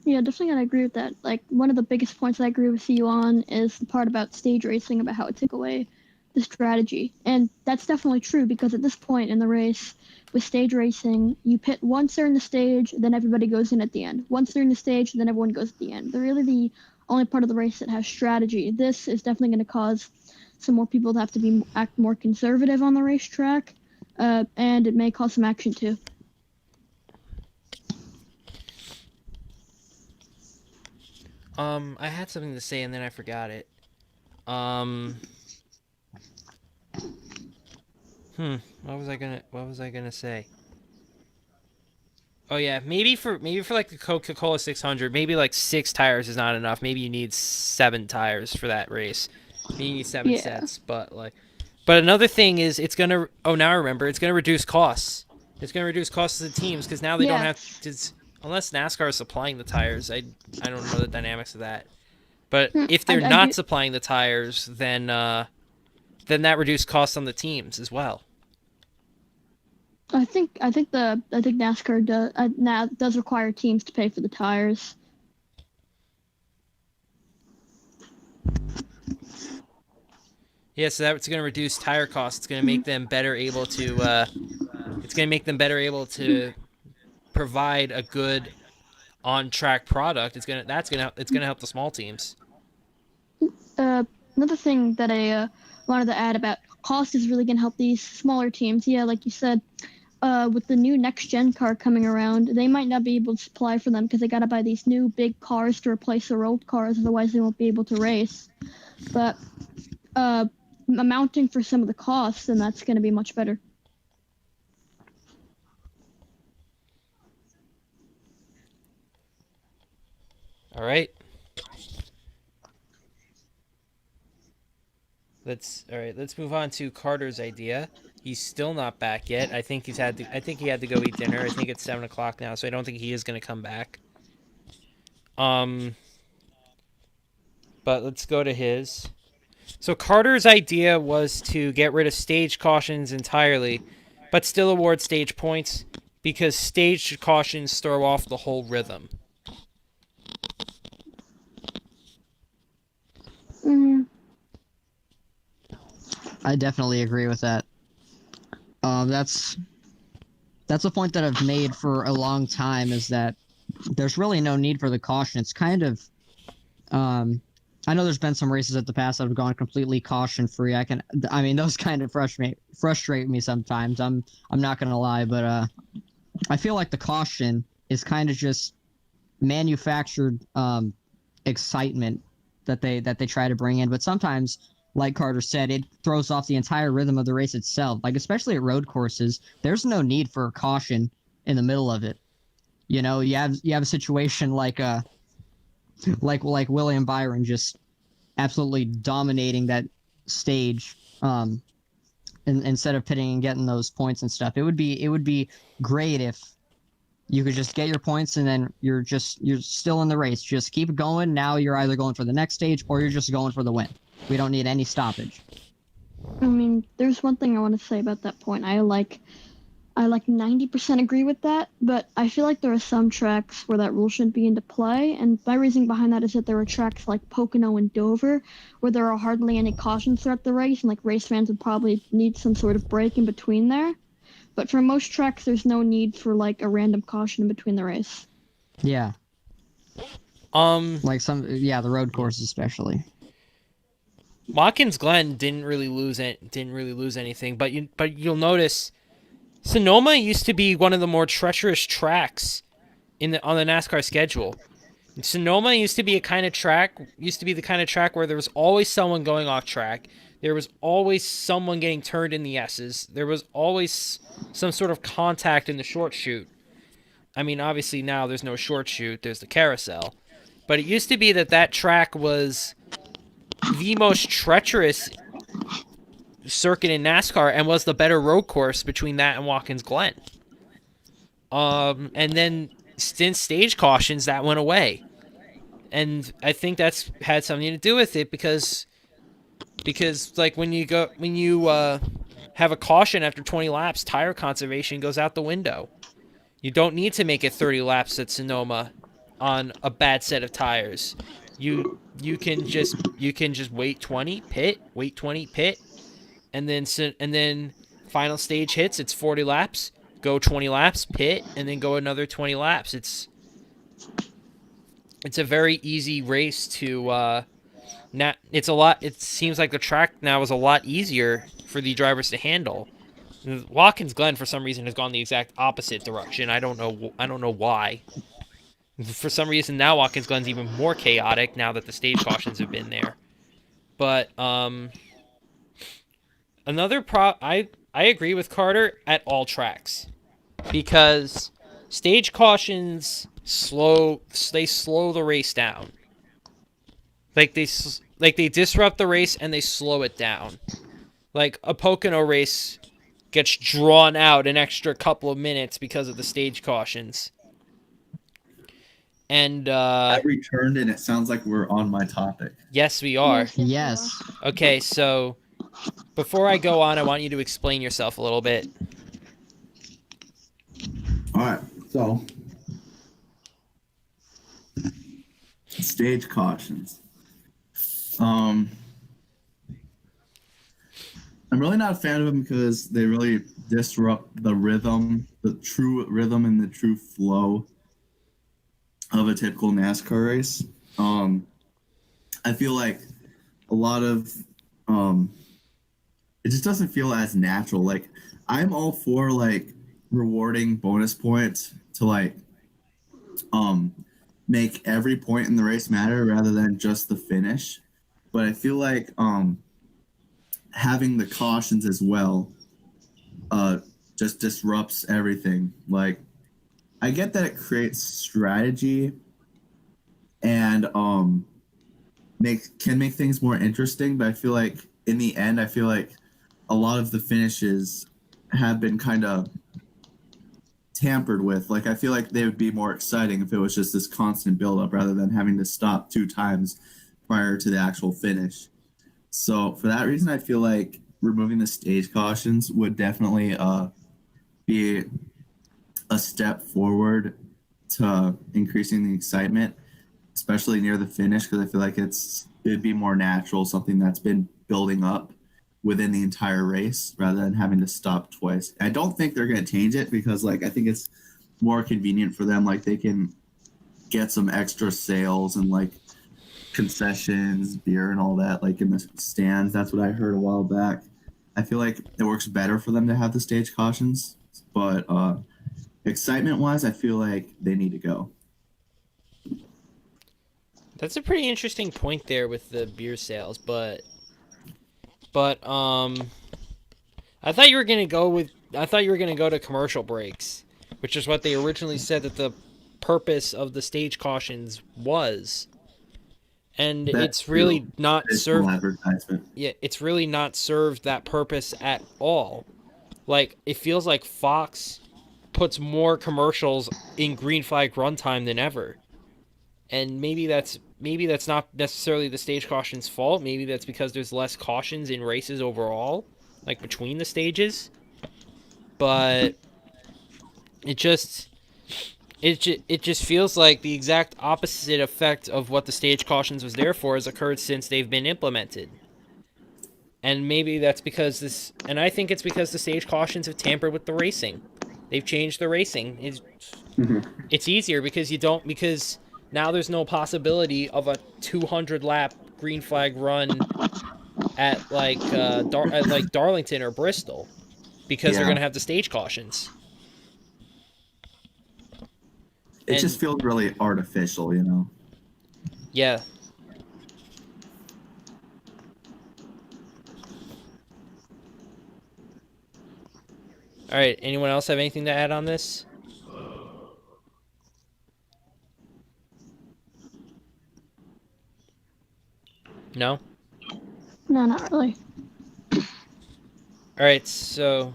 Yeah, definitely gotta agree with that. Like, one of the biggest points I agree with you on is the part about stage racing, about how it took away the strategy. And that's definitely true, because at this point in the race, with stage racing, you pit once they're in the stage, then everybody goes in at the end. Once they're in the stage, then everyone goes at the end. They're really the only part of the race that has strategy. This is definitely going to cause some more people to have to act more conservative on the racetrack, and it may cause some action too. I had something to say and then I forgot it. What was I gonna say? Oh yeah, maybe for like the Coca-Cola 600, maybe like 6 tires is not enough. Maybe you need 7 tires for that race. Maybe you need 7 sets, but another thing is now I remember, it's gonna reduce costs. It's gonna reduce costs to the teams because now they don't have to, unless NASCAR is supplying the tires. I don't know the dynamics of that. But if they're not supplying the tires, then that reduces costs on the teams as well. I think NASCAR does require teams to pay for the tires. Yeah, so that's going to reduce tire costs. It's going to make them better able to. It's going to make them better able to provide a good on-track product. It's going to help the small teams. Another thing that I wanted to add about cost is really going to help these smaller teams. Yeah, like you said, with the new next-gen car coming around, they might not be able to supply for them because they got to buy these new big cars to replace their old cars, otherwise they won't be able to race. But amounting for some of the costs, then that's going to be much better. All right. Let's move on to Carter's idea. He's still not back yet. I think he had to go eat dinner. I think it's 7:00 now, so I don't think he is going to come back. But let's go to his. So Carter's idea was to get rid of stage cautions entirely, but still award stage points because stage cautions throw off the whole rhythm. Mm-hmm. I definitely agree with that. That's a point that I've made for a long time, is that there's really no need for the caution. It's kind of, I know there's been some races at the past that have gone completely caution free. Those kind of frustrate me sometimes. I'm not gonna lie, but I feel like the caution is kind of just manufactured excitement that they try to bring in, but sometimes, like Carter said, it throws off the entire rhythm of the race itself. Like especially at road courses, there's no need for a caution in the middle of it. You know, you have a situation like William Byron just absolutely dominating that stage. Instead of pitting and getting those points and stuff, it would be great if you could just get your points and then you're still in the race. Just keep going. Now you're either going for the next stage or you're just going for the win. We don't need any stoppage. I mean, there's one thing I want to say about that point. I like 90% agree with that, but I feel like there are some tracks where that rule shouldn't be into play, and my reasoning behind that is that there are tracks like Pocono and Dover where there are hardly any cautions throughout the race, and like race fans would probably need some sort of break in between there. But for most tracks, there's no need for like a random caution in between the race. Yeah. Like the road courses especially. Watkins Glen didn't really lose anything, but you'll notice Sonoma used to be one of the more treacherous tracks on the NASCAR schedule. Sonoma used to be the kind of track where there was always someone going off track. There was always someone getting turned in the S's. There was always some sort of contact in the short chute. I mean, obviously now there's no short chute, there's the carousel. But it used to be that track was the most treacherous circuit in NASCAR and was the better road course between that and Watkins Glen. And then since stage cautions, that went away. And I think that's had something to do with it because like when you have a caution after 20 laps, tire conservation goes out the window. You don't need to make it 30 laps at Sonoma on a bad set of tires. You can just wait 20, pit, and then final stage hits. It's 40 laps. Go 20 laps, pit, and then go another 20 laps. It's a very easy race to. It seems like the track now is a lot easier for the drivers to handle. Watkins Glen, for some reason, has gone the exact opposite direction. I don't know why. For some reason, now Watkins Glen's even more chaotic now that the stage cautions have been there. But I agree with Carter at all tracks because stage cautions slow the race down. Like they disrupt the race and they slow it down. Like a Pocono race gets drawn out an extra couple of minutes because of the stage cautions. And I returned and it sounds like we're on my topic. Yes, we are. Yes. Okay, so before I go on, I want you to explain yourself a little bit. All right, so stage cautions. I'm really not a fan of them because they really disrupt the rhythm, the true rhythm and the true flow of a typical NASCAR race. I feel like a lot of it just doesn't feel as natural. Like I'm all for like rewarding bonus points to like make every point in the race matter rather than just the finish. But I feel like having the cautions as well just disrupts everything. Like I get that it creates strategy and can make things more interesting, but I feel like in the end, I feel like a lot of the finishes have been kind of tampered with. Like I feel like they would be more exciting if it was just this constant buildup rather than having to stop 2 times prior to the actual finish. So for that reason, I feel like removing the stage cautions would definitely be a step forward to increasing the excitement, especially near the finish, because I feel like it'd be more natural, something that's been building up within the entire race rather than having to stop twice. I don't think they're going to change it because like I think it's more convenient for them. Like they can get some extra sales and like concessions, beer and all that like in the stands. That's what I heard a while back. I feel like it works better for them to have the stage cautions, but excitement wise, I feel like they need to go. That's a pretty interesting point there with the beer sales, but I thought you were gonna go to commercial breaks, which is what they originally said that the purpose of the stage cautions was. And it's really not served. Advertisement. Yeah, it's really not served that purpose at all. Like, it feels like Fox puts more commercials in green flag runtime than ever. And maybe that's not necessarily the stage caution's fault. Maybe that's because there's less cautions in races overall, like between the stages. But it just feels like the exact opposite effect of what the stage cautions was there for has occurred since they've been implemented. And maybe that's because I think it's because the stage cautions have tampered with the racing. They've changed the racing. It's easier because now there's no possibility of a 200 lap green flag run at Darlington or Bristol because they're going to have the stage cautions. It just feels really artificial, you know? Yeah. All right. Anyone else have anything to add on this? No? No, not really. All right. So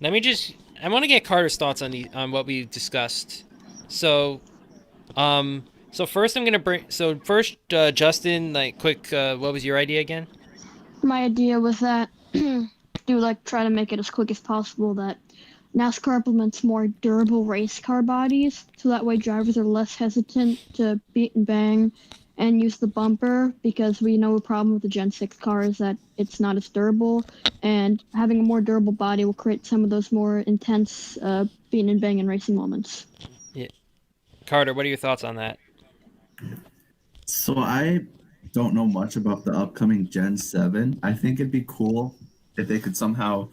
I want to get Carter's thoughts on what we discussed. So first I'm going to Justin, like quick, what was your idea again? My idea was that try to make it as quick as possible that NASCAR implements more durable race car bodies, so that way drivers are less hesitant to beat and bang and use the bumper, because we know a problem with the Gen 6 car is that it's not as durable, and having a more durable body will create some of those more intense beating and banging racing moments. Yeah. Carter, what are your thoughts on that? So I don't know much about the upcoming Gen 7. I think it'd be cool if they could somehow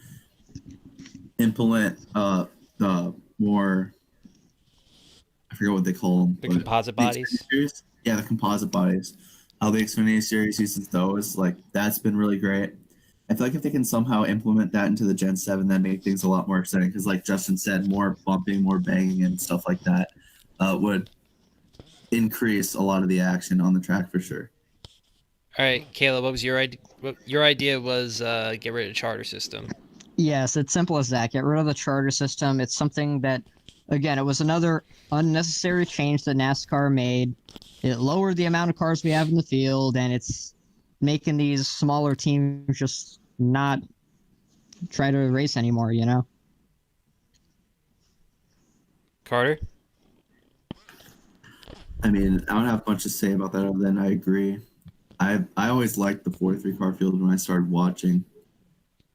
implement the more, I forget what they call them. The composite bodies? Yeah, the composite bodies. How the Xfinity Series uses those, like, that's been really great. I feel like if they can somehow implement that into the Gen 7, that make things a lot more exciting, because like Justin said, more bumping, more banging, and stuff like that would increase a lot of the action on the track for sure. All right, Caleb, what was your idea? Your idea was get rid of the charter system. Yes, it's simple as that. Get rid of the charter system. It's something that, again, it was another unnecessary change that NASCAR made. It lowered the amount of cars we have in the field, and it's making these smaller teams just not try to race anymore, you know? Carter? I mean, I don't have much to say about that other than I agree. I always liked the 43 car field when I started watching.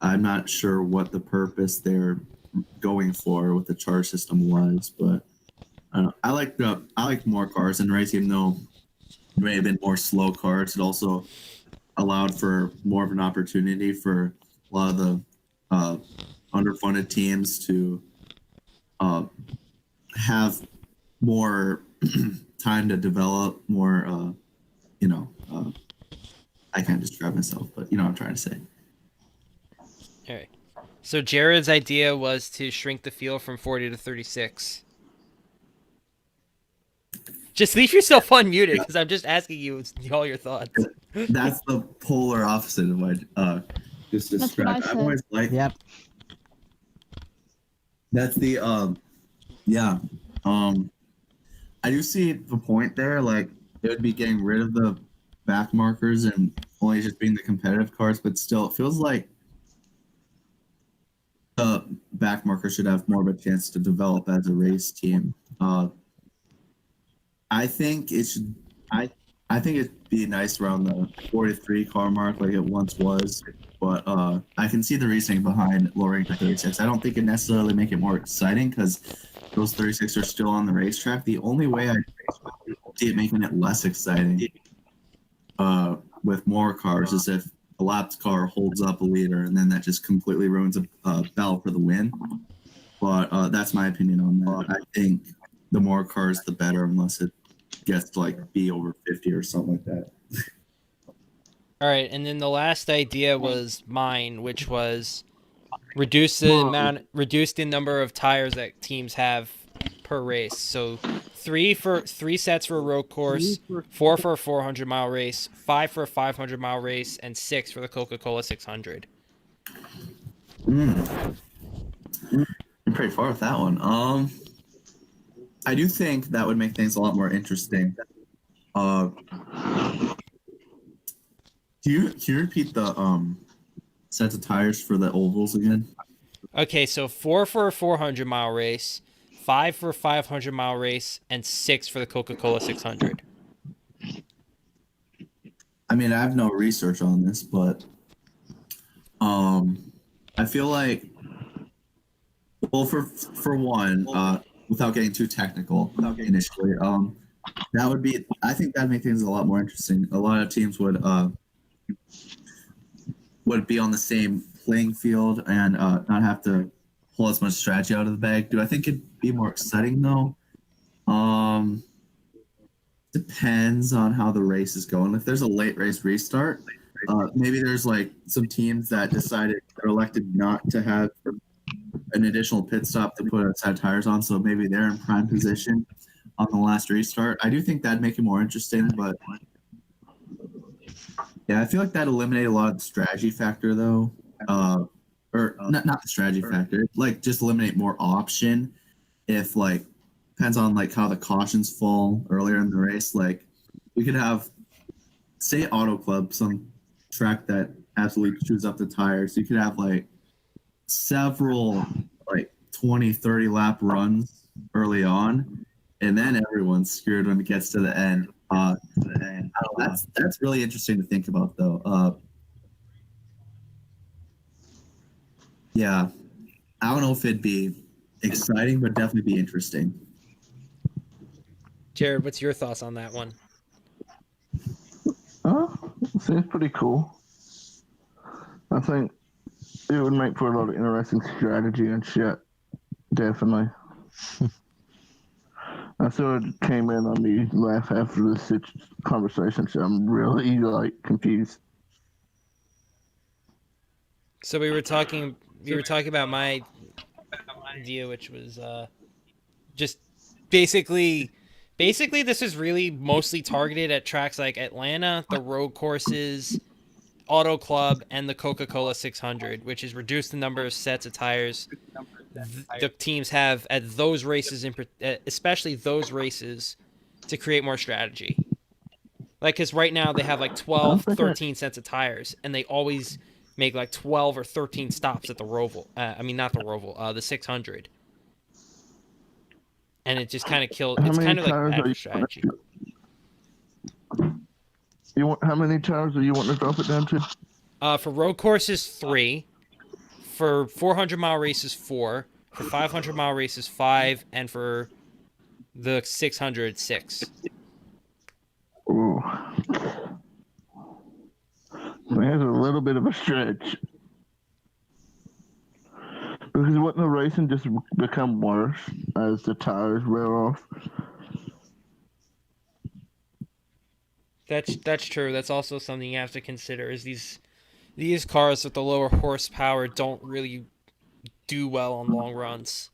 I'm not sure what the purpose they're going for with the charge system was, but I don't know. I like more cars in the race, even though there may have been more slow cars. It also allowed for more of an opportunity for a lot of the underfunded teams to have more time to develop more. I can't describe myself, but you know what I'm trying to say. All right. So Jared's idea was to shrink the field from 40 to 36. Just leave yourself unmuted, because I'm just asking you all your thoughts. That's the polar opposite of what just described. I've always liked. Yep. That's the I do see the point there. Like, it would be getting rid of the back markers and only just being the competitive cars, but still, it feels like the back marker should have more of a chance to develop as a race team. I think it should. I think it'd be nice around the 43 car mark, like it once was. But I can see the reasoning behind lowering to 36. I don't think it necessarily make it more exciting, because those 36 are still on the racetrack. The only way I see it making it less exciting with more cars is if a lapped car holds up a leader, and then that just completely ruins a battle for the win. But that's my opinion on that. I think the more cars, the better, unless it gets to like be over 50 or something like that. All right, and then the last idea was mine, which was reduce the number of tires that teams have per race. So three sets for a road course, 4 for a 400-mile race, 5 for a 500-mile race, and 6 for the Coca-Cola 600. I'm pretty far with that one. I do think that would make things a lot more interesting. Can you repeat the sets of tires for the ovals again? Okay, so 4 for a 400-mile race, 5 for a 500-mile race, and 6 for the Coca-Cola 600. I mean, I have no research on this, but I feel like, well, for one, without getting too technical initially, that would be, I think that'd make things a lot more interesting. A lot of teams would be on the same playing field and not have to pull as much strategy out of the bag. Do I think it'd be more exciting though? Depends on how the race is going. If there's a late race restart, maybe there's like some teams that decided or elected not to have an additional pit stop to put a set of tires on, so maybe they're in prime position on the last restart. I do think that'd make it more interesting, but yeah, I feel like that eliminate a lot of the strategy factor though. Or not the strategy factor, like just eliminate more option if like depends on like how the cautions fall earlier in the race. Like we could have say Auto Club, some track that absolutely chews up the tires. You could have like several like 20-30 lap runs early on, and then everyone's screwed when it gets to the end. That's really interesting to think about though. Yeah, I don't know if it'd be exciting, but definitely be interesting. Jared, what's your thoughts on that one? Seems pretty cool. I think it would make for a lot of interesting strategy and shit. Definitely. I sort of came in on the last half of this conversation, so I'm really like confused. So we were talking about my idea, which was just basically this is really mostly targeted at tracks like Atlanta, the road courses, Auto Club, and the Coca-Cola 600, which is reduce the number of sets of tires the teams have at those races, especially those races, to create more strategy. Like, because right now they have like 12, 13 sets of tires, and they always make like 12 or 13 stops at the Roval. Not the Roval, the 600. And it just kind of killed. It's kind of like bad for strategy. How many tires do you want to drop it down to? For road courses, 3. For 400-mile races, 4. For 500-mile races, 5. And for the 600, 6. Ooh. That's a little bit of a stretch. Because wouldn't the racing just become worse as the tires wear off? That's true. That's also something you have to consider. Is these cars with the lower horsepower don't really do well on long runs.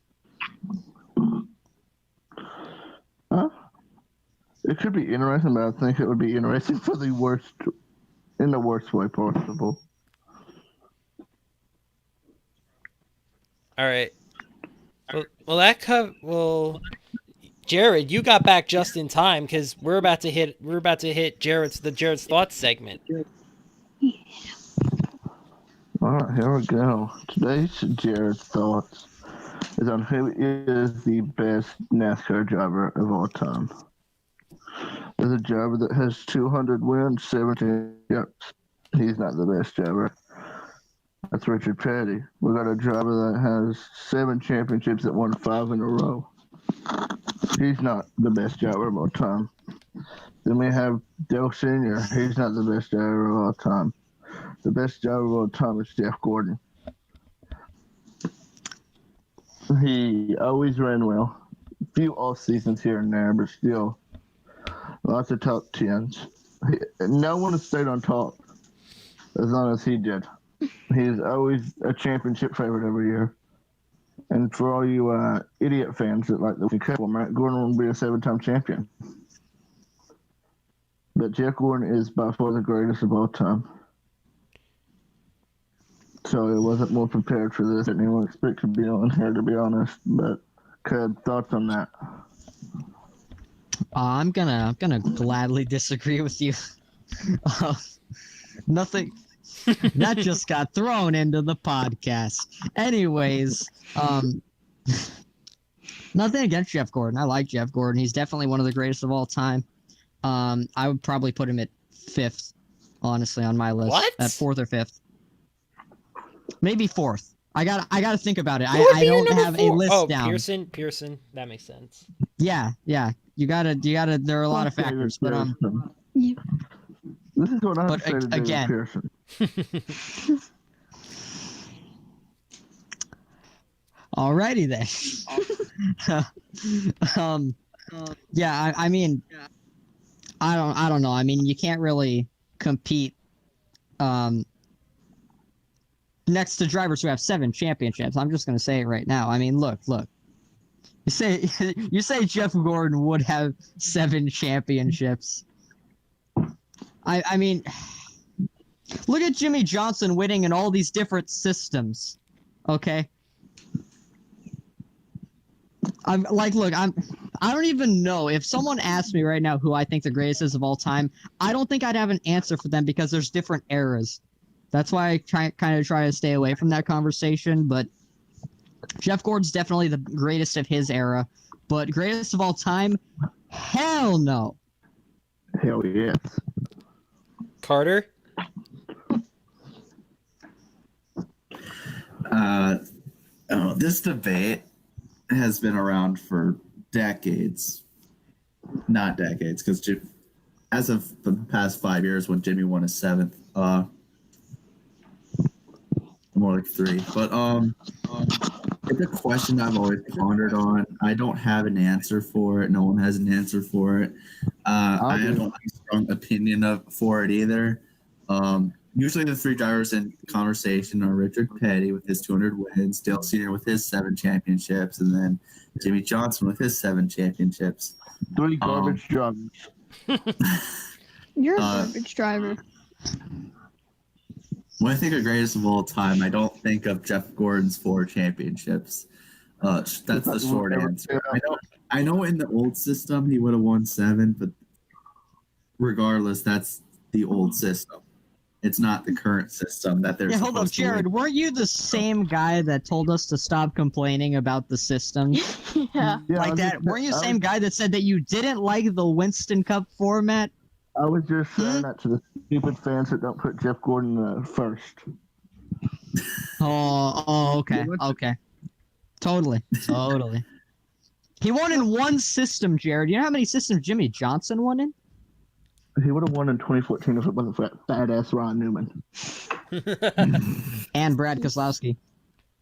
It could be interesting, but I think it would be interesting for the worst, in the worst way possible. All right. Well, Jared, you got back just in time because we're about to hit Jared's thoughts segment. All right, here we go. Today's Jared's thoughts is on who is the best NASCAR driver of all time. There's a driver that has 200 wins, 17 championships. He's not the best driver. That's Richard Petty. We got a driver that has 7 championships that won 5 in a row. He's not the best driver of all time. Then we have Dale Sr. He's not the best driver of all time. The best driver of all time is Jeff Gordon. He always ran well. A few off seasons here and there, but still lots of top tens. No one has stayed on top as long as he did. He's always a championship favorite every year. And for all you idiot fans that like the format, Gordon will be a 7-time champion. But Jeff Gordon is by far the greatest of all time. So I wasn't more prepared for this than anyone expected to be on here, to be honest. But thoughts on that? I'm gonna gladly disagree with you. Nothing. That just got thrown into the podcast. Anyways, nothing against Jeff Gordon. I like Jeff Gordon. He's definitely one of the greatest of all time. I would probably put him at 5th, honestly, on my list. What? At 4th or 5th. Maybe 4th. I gotta think about it. Who would I be your don't number have 4? a list Oh, down. Pearson. That makes sense. Yeah. You gotta. There are a lot of factors, but Yeah. This is what I have But to say to David again- Pearson. Alrighty then. Yeah, I mean, I don't know. I mean, you can't really compete next to drivers who have 7 championships. I'm just gonna say it right now. I mean, look. You say Jeff Gordon would have 7 championships. I mean, look at Jimmy Johnson winning in all these different systems. Okay. I don't even know if someone asked me right now who I think the greatest is of all time. I don't think I'd have an answer for them because there's different eras. That's why I kind of try to stay away from that conversation. But Jeff Gordon's definitely the greatest of his era. But greatest of all time? Hell no. Hell yes. Carter? This debate has been around for decades. Not decades, because as of the past 5 years when Jimmy won his 7th, more like 3. But it's a question I've always pondered on. I don't have an answer for it. No one has an answer for it. I don't have a strong opinion for it either. Usually the 3 drivers in conversation are Richard Petty with his 200 wins, Dale Sr. with his 7 championships, and then Jimmy Johnson with his 7 championships. 3 garbage drivers. You're a garbage driver. When I think of greatest of all time, I don't think of Jeff Gordon's 4 championships. That's the short answer. I know in the old system he would have won 7, but regardless, that's the old system. It's not the current system that they're. Yeah, hold up, supposed to Jared. win. Weren't you the same guy that told us to stop complaining about the system? Yeah. Like that? Weren't you the same guy that said that you didn't like the Winston Cup format? I was just saying that to the stupid fans that don't put Jeff Gordon first. Okay. Totally. He won in 1 system, Jared. You know how many systems Jimmy Johnson won in? He would have won in 2014 if it wasn't for that badass Ron Newman. And Brad Keselowski.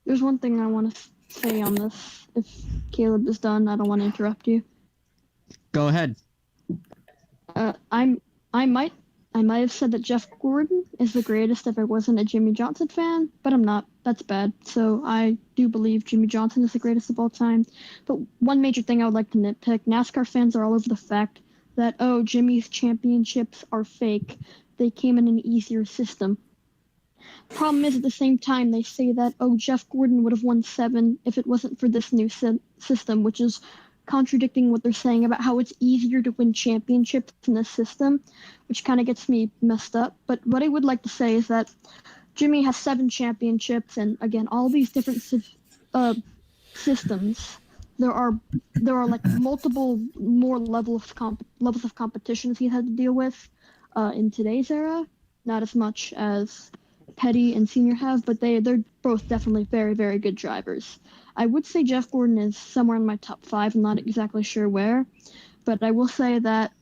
There's one thing I want to say on this. If Caleb is done, I don't want to interrupt you. Go ahead. I might have said that Jeff Gordon is the greatest if I wasn't a Jimmy Johnson fan, but I'm not. That's bad. So I do believe Jimmy Johnson is the greatest of all time. But one major thing I would like to nitpick: NASCAR fans are all over the fact that, oh, Jimmy's championships are fake. They came in an easier system. Problem is, at the same time, they say that, oh, Jeff Gordon would have won 7 if it wasn't for this new system, which is contradicting what they're saying about how it's easier to win championships in this system, which kind of gets me messed up. But what I would like to say is that Jimmy has 7 championships, and again, all these different systems. There are like multiple more levels of competitions he's had to deal with in today's era. Not as much as Petty and Senior have, but they're both definitely very, very good drivers. I would say Jeff Gordon is somewhere in my top 5. I'm not exactly sure where, but I will say that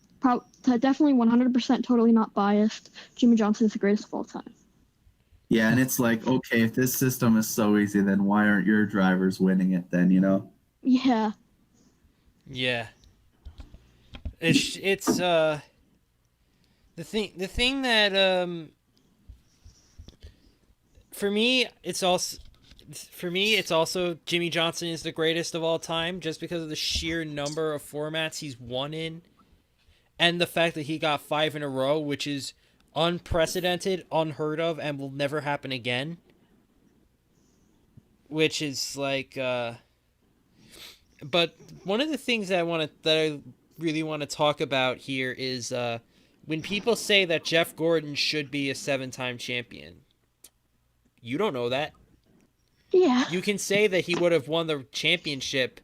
definitely 100% totally not biased. Jimmy Johnson is the greatest of all time. Yeah, and it's like, okay, if this system is so easy, then why aren't your drivers winning it then, you know? Yeah. Yeah. It's the thing that for me it's also Jimmy Johnson is the greatest of all time just because of the sheer number of formats he's won in and the fact that he got 5 in a row, which is unprecedented, unheard of, and will never happen again. Which is like but one of the things that I really want to talk about here is when people say that Jeff Gordon should be a 7-time champion. You don't know that. Yeah. You can say that he would have won the championship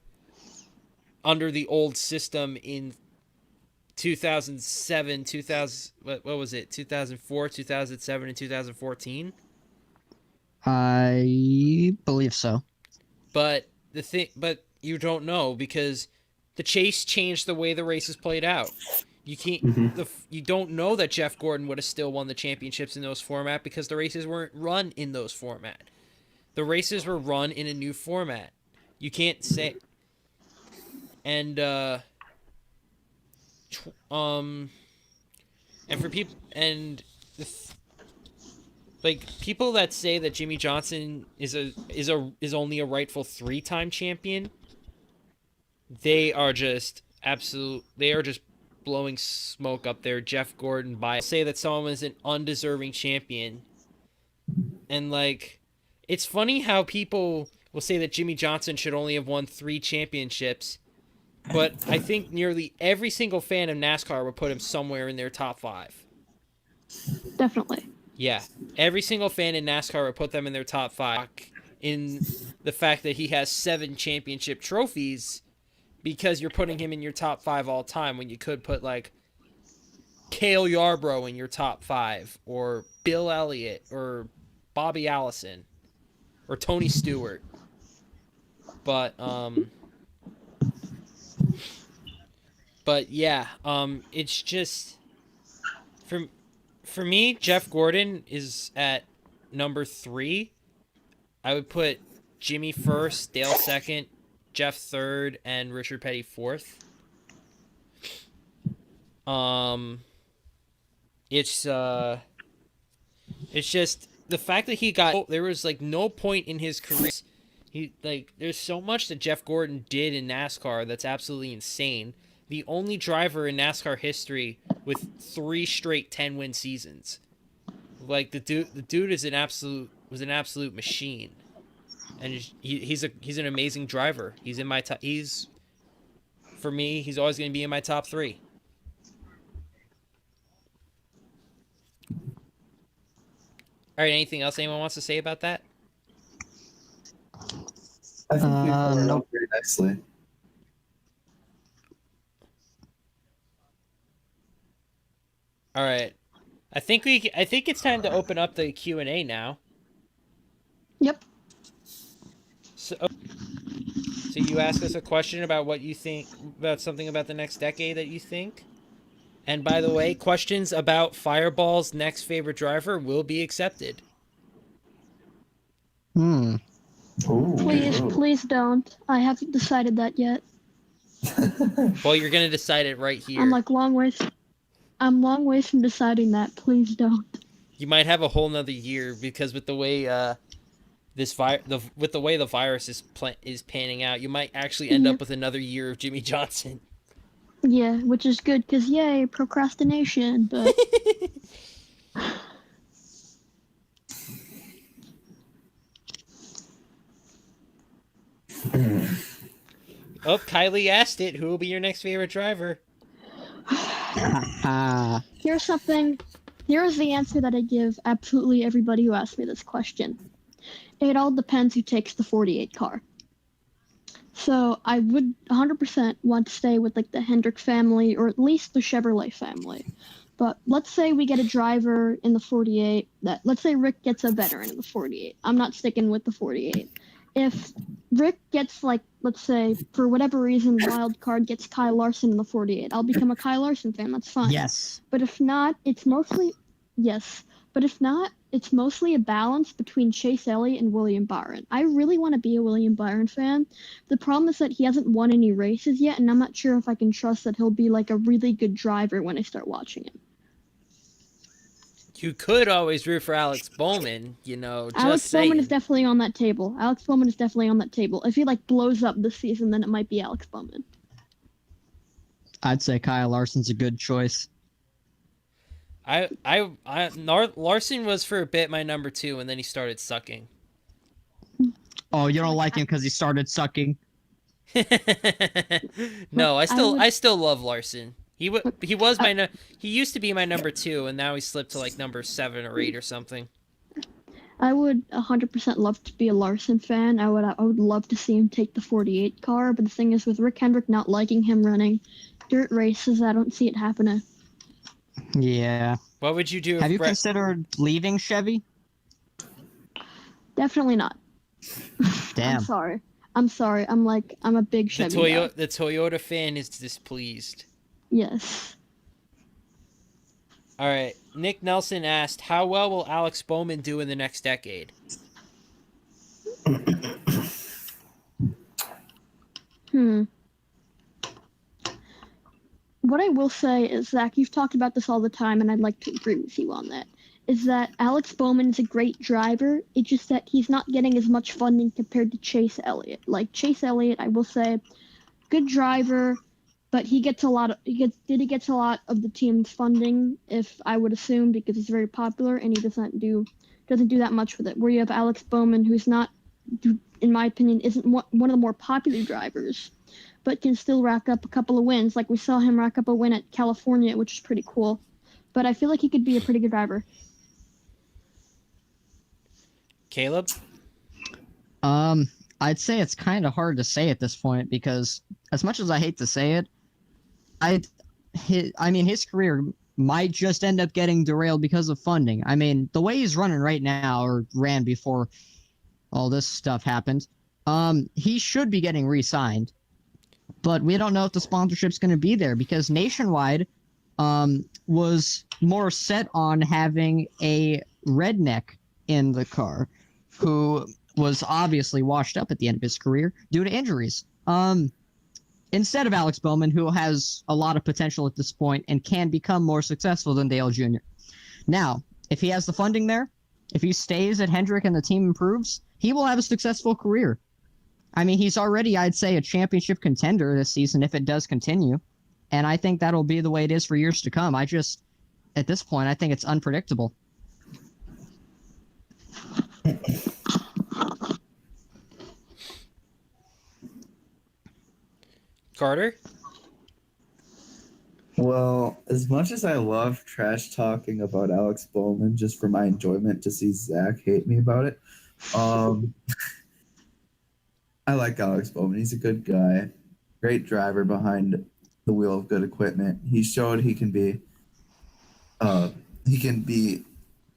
under the old system in 2007, what was it? 2004, 2007, and 2014. I believe so. But you don't know because the chase changed the way the races played out. You can't. You don't know that Jeff Gordon would have still won the championships in those format because the races weren't run in those format. The races were run in a new format. You can't say. And and for people like people that say that Jimmy Johnson is only a rightful 3-time champion, they are just blowing smoke up there. Jeff Gordon bias. Say that someone is an undeserving champion. And like it's funny how people will say that Jimmy Johnson should only have won 3 championships, but I think nearly every single fan of NASCAR would put him somewhere in their top 5. Definitely. Yeah, every single fan in NASCAR would put them in their top 5 in the fact that he has 7 championship trophies, because you're putting him in your top 5 all time when you could put like Cale Yarborough in your top 5 or Bill Elliott or Bobby Allison or Tony Stewart. But yeah, it's just for me, Jeff Gordon is at number 3. I would put Jimmy first, Dale second, Jeff third, and Richard Petty fourth. It's just the fact that there was like no point in his career. There's so much that Jeff Gordon did in NASCAR that's absolutely insane. The only driver in NASCAR history with 3 straight 10-win seasons. Like the dude was an absolute machine, and he's an amazing driver. For me, he's always going to be in my top 3. All right, anything else anyone wants to say about that? I think we covered it Nope. up very nicely. All right, I think it's time to open up the Q&A now. Yep. So you ask us a question about what you think about something about the next decade that you think. And by the way, questions about Fireball's next favorite driver will be accepted. Hmm. Ooh. Please don't. I haven't decided that yet. Well, you're gonna decide it right here. I'm long ways from deciding that. Please don't. You might have a whole nother year because with the way the virus is panning out, you might actually end up with another year of Jimmy Johnson. Yeah, which is good because yay, procrastination. But Oh, Kylie asked it. Who will be your next favorite driver? here's the answer that I give absolutely everybody who asks me this question. It all depends who takes the 48 car. So I would 100% want to stay with like the Hendrick family or at least the Chevrolet family. But let's say we get a driver in the 48 let's say Rick gets a veteran in the 48. I'm not sticking with the 48. If Rick gets let's say for whatever reason, wild card gets Kyle Larson in the 48, I'll become a Kyle Larson fan. That's fine. Yes. But if not, it's mostly yes. But if not, it's mostly a balance between Chase Elliott and William Byron. I really want to be a William Byron fan. The problem is that he hasn't won any races yet, and I'm not sure if I can trust that he'll be like a really good driver when I start watching him. You could always root for Alex Bowman, just Alex saying. Bowman is definitely on that table. Alex Bowman is definitely on that table. If he like blows up this season, then it might be Alex Bowman. I'd say Kyle Larson's a good choice. Larson was for a bit my number 2, and then he started sucking. Oh, you don't like him because he started sucking? No, I still love Larson. He used to be my number 2, and now he slipped to like number 7 or 8 or something. I would 100% love to be a Larson fan. I would love to see him take the 48 car, but the thing is, with Rick Hendrick not liking him running dirt races, I don't see it happening. Yeah. What would you do if Have you considered leaving Chevy? Definitely not. Damn. I'm sorry. I'm a big Chevy guy. The Toyota fan is displeased. Yes. All right. Nick Nelson asked, how well will Alex Bowman do in the next decade? What I will say is, Zach, you've talked about this all the time, and I'd like to agree with you on that, is that Alex Bowman is a great driver. It's just that he's not getting as much funding compared to Chase Elliott. Like, Chase Elliott, I will say, good driver, but he gets a lot of the team's funding, if I would assume, because he's very popular, and he doesn't do that much with it. Where you have Alex Bowman, who's not, in my opinion, isn't one of the more popular drivers, but can still rack up a couple of wins. Like, we saw him rack up a win at California, which is pretty cool. But I feel like he could be a pretty good driver. Caleb? I'd say it's kind of hard to say at this point, because as much as I hate to say it, his career might just end up getting derailed because of funding. I mean, the way he's running right now, or ran before all this stuff happened, he should be getting re-signed. But we don't know if the sponsorship's going to be there, because Nationwide was more set on having a redneck in the car who was obviously washed up at the end of his career due to injuries. Instead of Alex Bowman, who has a lot of potential at this point and can become more successful than Dale Jr. Now, if he has the funding there, if he stays at Hendrick and the team improves, he will have a successful career. I mean, he's already, I'd say, a championship contender this season if it does continue. And I think that'll be the way it is for years to come. At this point, I think it's unpredictable. Carter? Well, as much as I love trash talking about Alex Bowman just for my enjoyment to see Zach hate me about it, I like Alex Bowman. He's a good guy, great driver behind the wheel of good equipment. He showed he can be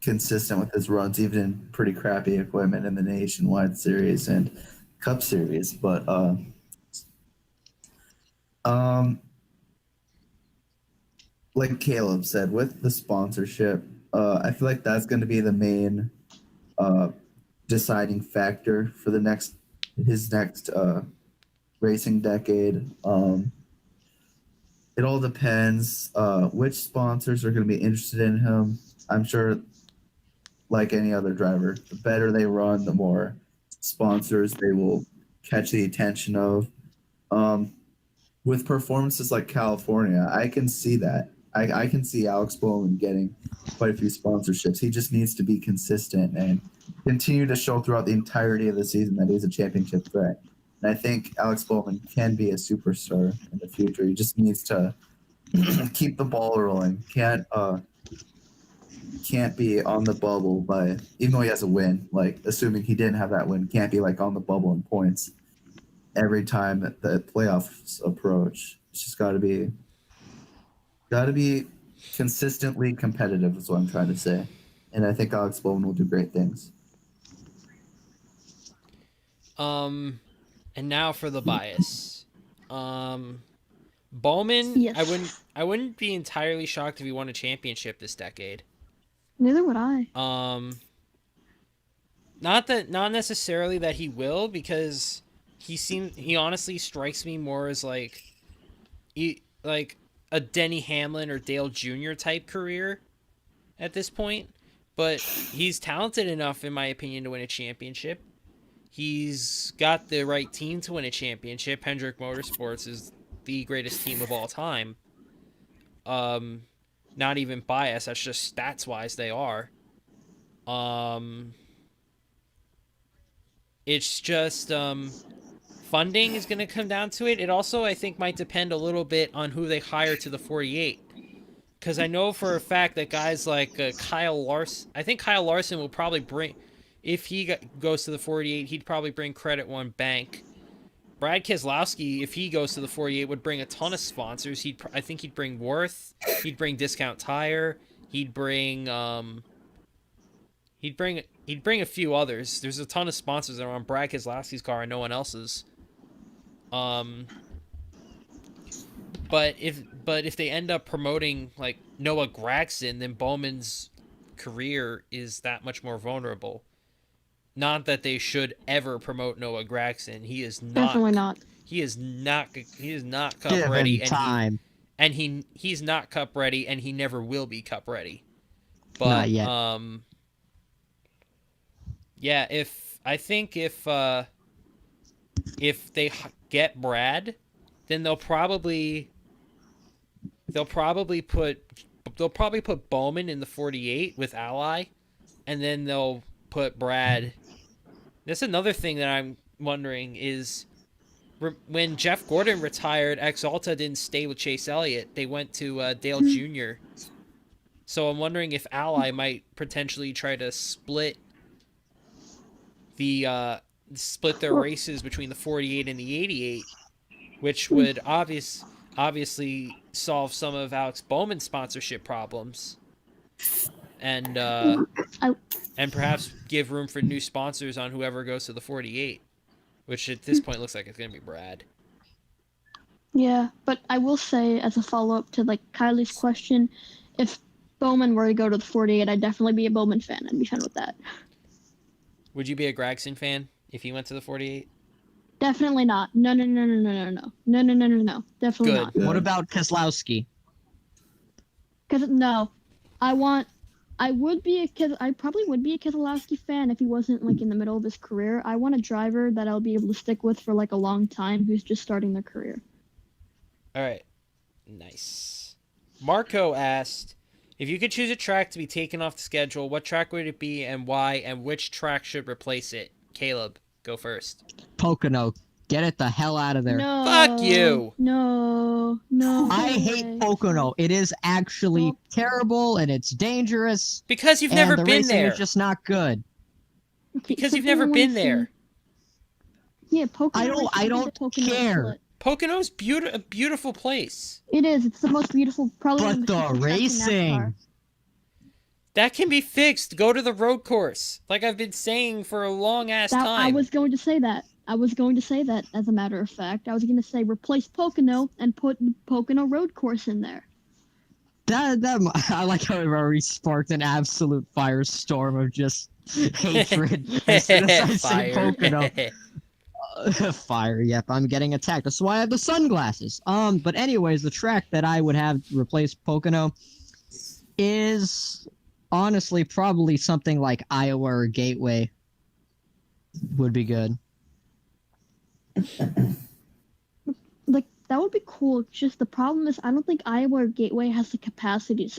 consistent with his runs, even in pretty crappy equipment in the Nationwide Series and Cup Series. But like Caleb said, with the sponsorship, I feel like that's going to be the main deciding factor for his next racing decade. It all depends which sponsors are going to be interested in him. I'm sure, like any other driver, the better they run, the more sponsors they will catch the attention of. With performances like California, I can see that. I can see Alex Bowman getting quite a few sponsorships. He just needs to be consistent and continue to show throughout the entirety of the season that he's a championship threat. And I think Alex Bowman can be a superstar in the future. He just needs to keep the ball rolling. Can't be on the bubble by, even though he has a win, like assuming he didn't have that win, can't be like on the bubble in points every time that the playoffs approach. It's just got to be consistently competitive is what I'm trying to say. And I think Alex Bowman will do great things. And now for the bias. Bowman, Yes. I wouldn't be entirely shocked if he won a championship this decade. Neither would I. Not necessarily that he will, because he honestly strikes me more as like a Denny Hamlin or Dale Jr. type career at this point. But he's talented enough, in my opinion, to win a championship. He's got the right team to win a championship. Hendrick Motorsports is the greatest team of all time. Not even biased. That's just stats wise they are. It's just funding is going to come down to it. It also, I think, might depend a little bit on who they hire to the 48. Because I know for a fact that guys like Kyle Larson, I think Kyle Larson will probably bring, if he goes to the 48, he'd probably bring Credit One Bank. Brad Keselowski, if he goes to the 48, would bring a ton of sponsors. I think he'd bring Worth. He'd bring Discount Tire. He'd bring a few others. There's a ton of sponsors that are on Brad Keselowski's car and no one else's. But if they end up promoting like Noah Gragson, then Bowman's career is that much more vulnerable. Not that they should ever promote Noah Gragson. He is not. Definitely not. He is not cup Give ready. him time. He's not cup ready, and he never will be cup ready. But Not yet. yeah, if they get Brad, then they'll probably put Bowman in the 48 with Ally, and then they'll put Brad. That's another thing that I'm wondering is when Jeff Gordon retired, Exalta didn't stay with Chase Elliott. They went to Dale Jr. So I'm wondering if Ally might potentially try to split their races between the 48 and the 88, which would obviously solve some of Alex Bowman's sponsorship problems, and perhaps give room for new sponsors on whoever goes to the 48, which at this point looks like it's going to be Brad. Yeah, but I will say, as a follow-up to like Kylie's question, if Bowman were to go to the 48, I'd definitely be a Bowman fan. I'd be fine with that. Would you be a Gragson fan if he went to the 48? Definitely not. No. Definitely Good. not. What about Keselowski? Because no, I probably would be a Keselowski fan if he wasn't like in the middle of his career. I want a driver that I'll be able to stick with for like a long time who's just starting their career. All right. Nice. Marco asked, if you could choose a track to be taken off the schedule, what track would it be and why, and which track should replace it? Caleb, go first. Pocono. Get it the hell out of there. No. Fuck you. No. I hate way. Pocono. It is actually terrible and it's dangerous. Because you've And never the been racing there. is just not good. Okay, Because so you've never for been one there. thing- Yeah, Pocono. I don't Pocono care. split. Pocono's a beautiful place. It is. It's the most beautiful, probably. one But of the most beautiful tracks in NASCAR. racing. That can be fixed. Go to the road course. Like I've been saying for a long ass time. I was going to say that. As a matter of fact. I was going to say replace Pocono and put Pocono Road Course in there. I like how it already sparked an absolute firestorm of just hatred as soon as I say Pocono. Fire, yep, I'm getting attacked. That's why I have the sunglasses. But anyways, the track that I would have to replace Pocono is honestly probably something like Iowa or Gateway would be good. Like that would be cool. Just the problem is I don't think Iowa or Gateway has the capacity to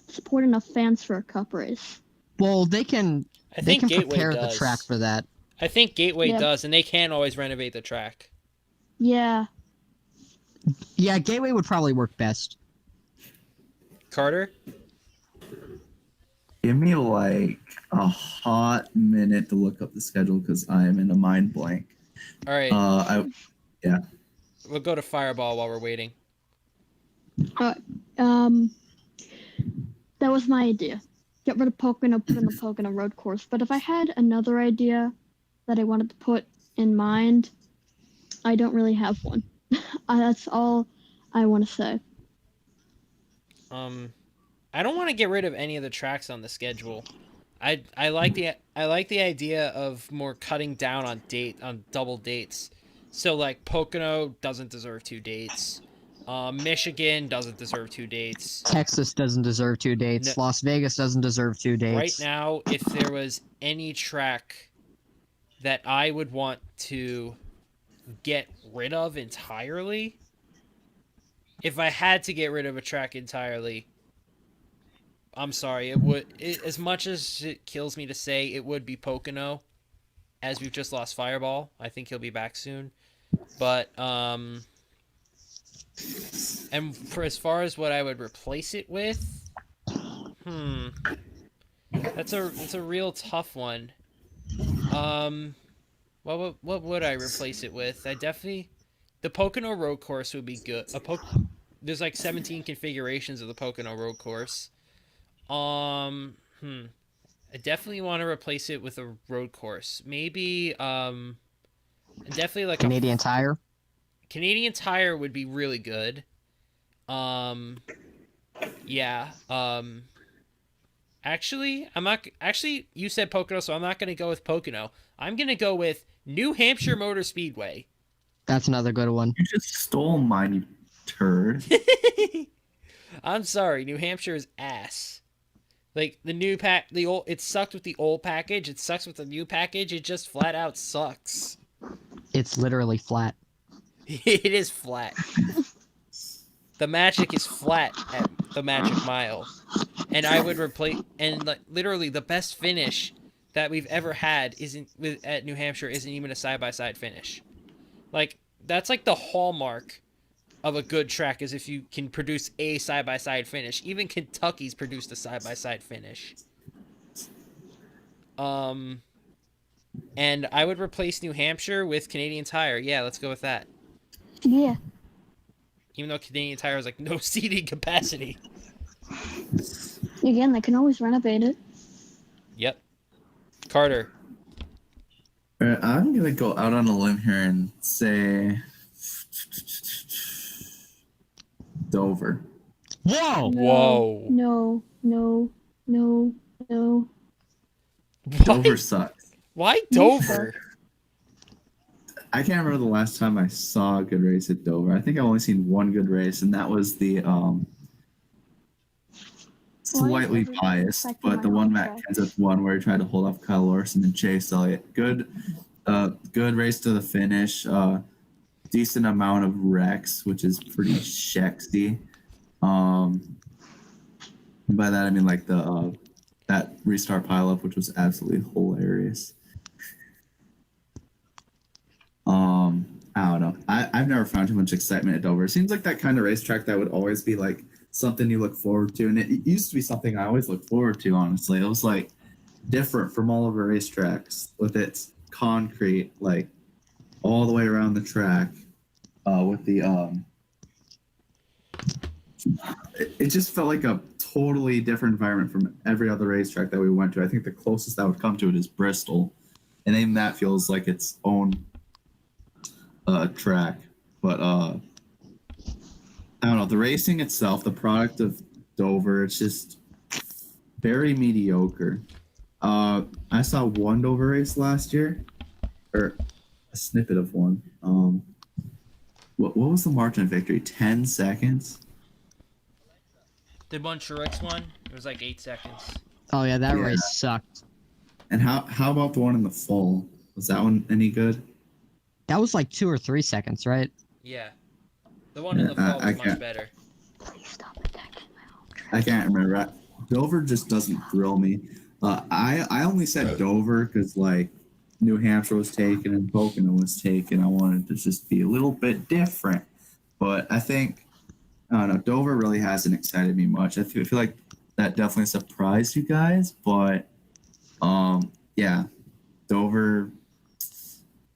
support enough fans for a cup race. Well, they can I they think can Gateway prepare does. the track for that. I think Gateway Yeah. does, and they can always renovate the track. Yeah. Yeah, Gateway would probably work best. Carter? Give me like a hot minute to look up the schedule because I am in a mind blank. All right. We'll go to Fireball while we're waiting. That was my idea. Get rid of Pocono, put in the Pocono Road Course. But if I had another idea that I wanted to put in mind, I don't really have one. That's all I want to say. I don't want to get rid of any of the tracks on the schedule. I like the idea of more cutting down on double dates. So like Pocono doesn't deserve 2 dates. Michigan doesn't deserve 2 dates. Texas doesn't deserve 2 dates. No. Las Vegas doesn't deserve 2 dates. Right now, if there was any track that I would want to get rid of entirely, if I had to get rid of a track entirely, I'm sorry, as much as it kills me to say, it would be Pocono, as we've just lost Fireball. I think he'll be back soon. But, and for as far as what I would replace it with, that's a real tough one. What would I replace it with? The Pocono Road Course would be good. There's like 17 configurations of the Pocono Road Course. I definitely want to replace it with a road course. Maybe, definitely like Canadian Tire. Canadian Tire would be really good. Yeah. Actually, you said Pocono, so I'm not going to go with Pocono. I'm going to go with New Hampshire Motor Speedway. That's another good one. You just stole mine, you turd. I'm sorry, New Hampshire is ass. Like the new it sucked with the old package. It sucks with the new package. It just flat out sucks. It's literally flat. It is flat. The Magic is flat at the Magic Mile, and I would replace literally the best finish that we've ever had at New Hampshire isn't even a side-by-side finish. Like that's like the hallmark of a good track is if you can produce a side-by-side finish. Even Kentucky's produced a side-by-side finish. And I would replace New Hampshire with Canadian Tire. Yeah, let's go with that. Yeah. Even though Canadian Tire has like no seating capacity. Again, they can always renovate it. Yep. Carter. I'm gonna go out on a limb here and say Dover. Whoa! Whoa. No. Dover sucks. Why Dover? I can't remember the last time I saw a good race at Dover. I think I've only seen one good race, and that was the slightly biased, but the one Matt Kenseth won where he tried to hold off Kyle Larson and Chase Elliott. Good race to the finish. Decent amount of wrecks, which is pretty sexy. By that I mean like the that restart pileup, which was absolutely hilarious. I don't know. I've never found too much excitement at Dover. It seems like that kind of racetrack that would always be like something you look forward to, and it used to be something I always looked forward to. Honestly, it was like different from all of our racetracks with its concrete, like all the way around the track, with the it just felt like a totally different environment from every other racetrack that we went to. I think the closest that would come to it is Bristol, and even that feels like its own track. But I don't know, the racing itself, the product of Dover, it's just very mediocre. I saw one Dover race last year, or a snippet of one. What was the margin of victory? 10 seconds? The one Truex won, it was like 8 seconds. Oh yeah, that race sucked. And how about the one in the fall? Was that one any good? That was like 2 or 3 seconds, right? Yeah. The one in the fall was much better. Please stop attacking my home track. I can't remember. Dover just doesn't thrill me. I only said Dover because like New Hampshire was taken and Pocono was taken. I wanted to just be a little bit different. But I think, I don't know, Dover really hasn't excited me much. I feel like that definitely surprised you guys. But yeah, Dover,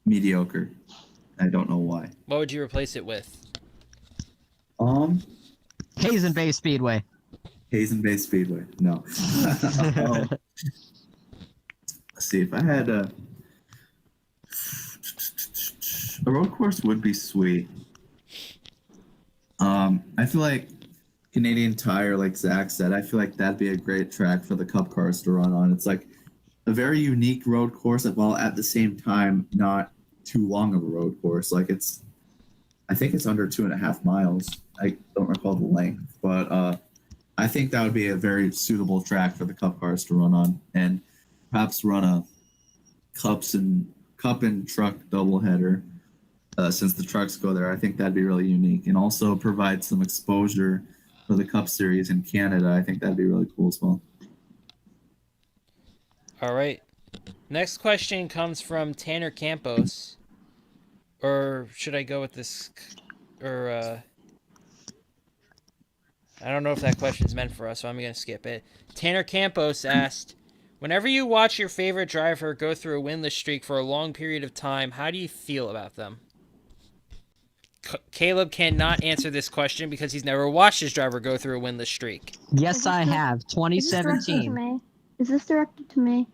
mediocre. I don't know why. What would you replace it with? Hazen Bay Speedway. Hazen Bay Speedway. No. Let's see, if I had a road course would be sweet. I feel like Canadian Tire, like Zach said, I feel like that'd be a great track for the Cup cars to run on. It's like a very unique road course, while at the same time not too long of a road course. Like I think it's under 2.5 miles. I don't recall the length, but I think that would be a very suitable track for the Cup cars to run on, and perhaps run a Cup and truck doubleheader. Since the trucks go there, I think that'd be really unique, and also provide some exposure for the Cup Series in Canada. I think that'd be really cool as well. All right. Next question comes from Tanner Campos. Or should I go with this? Or I don't know if that question's meant for us, so I'm going to skip it. Tanner Campos asked, whenever you watch your favorite driver go through a winless streak for a long period of time, how do you feel about them? Caleb cannot answer this question because he's never watched his driver go through a winless streak. Yes, I have. Is this directed to 2017. me? Is this directed to me?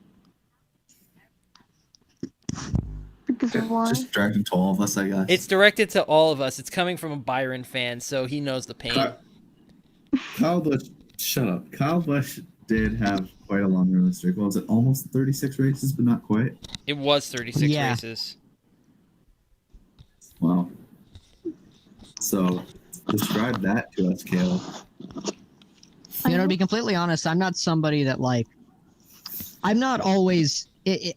Because of why? Just directing to all of us, I guess. It's directed to all of us. It's coming from a Byron fan, so he knows the pain. Kyle Busch, shut up. Kyle Busch did have quite a long winless streak. What was it? Almost 36 races, but not quite. It was 36 Yeah. races. Wow. So, describe that to us, Caleb. You know, to be completely honest, I'm not somebody that I'm not always.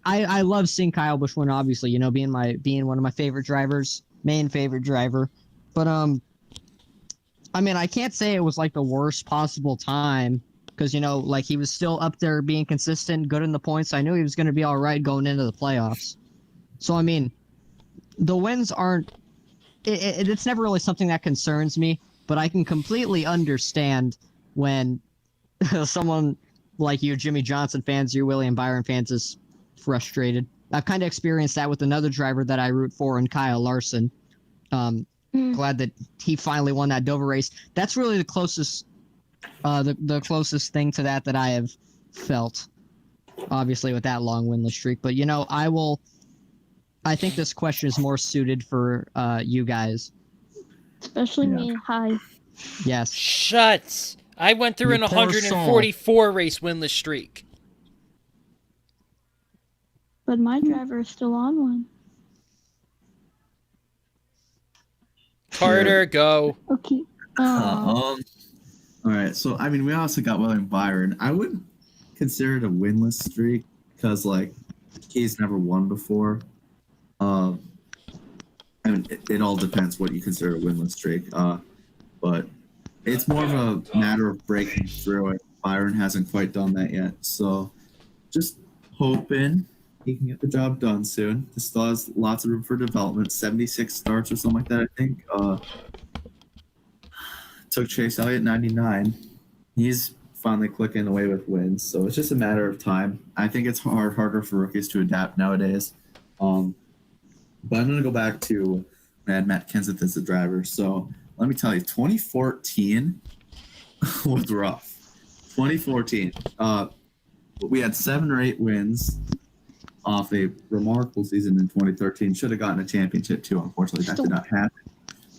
I love seeing Kyle Busch win, obviously. You know, being one of my favorite drivers, main favorite driver. But I mean, I can't say it was like the worst possible time because you know, like he was still up there being consistent, good in the points. I knew he was going to be all right going into the playoffs. So I mean, the wins aren't. It's never really something that concerns me, but I can completely understand when someone like you, Jimmy Johnson fans, you William Byron fans, is frustrated. I've kind of experienced that with another driver that I root for, in Kyle Larson. Glad that he finally won that Dover race. That's really the closest, the closest thing to that I have felt. Obviously, with that long winless streak, but you know, I think this question is more suited for you guys. Especially me. Hi. Yes. Shut! I went through an Your poor soul. 144 race winless streak. But my driver is still on one. Carter, go. Okay. All right. So, I mean, we also got William Byron. I wouldn't consider it a winless streak because, like, he's never won before. I mean, it all depends what you consider a winless streak. But it's more of a matter of breaking through it. Byron hasn't quite done that yet. So just hoping he can get the job done soon. He still has lots of room for development. 76 starts or something like that, I think. Took Chase Elliott 99. He's finally clicking away with wins. So it's just a matter of time. I think it's harder for rookies to adapt nowadays. But I'm going to go back to Matt Kenseth as the driver. So let me tell you, 2014 was rough. 2014. We had 7 or 8 wins off a remarkable season in 2013. Should have gotten a championship too. Unfortunately, that did not happen.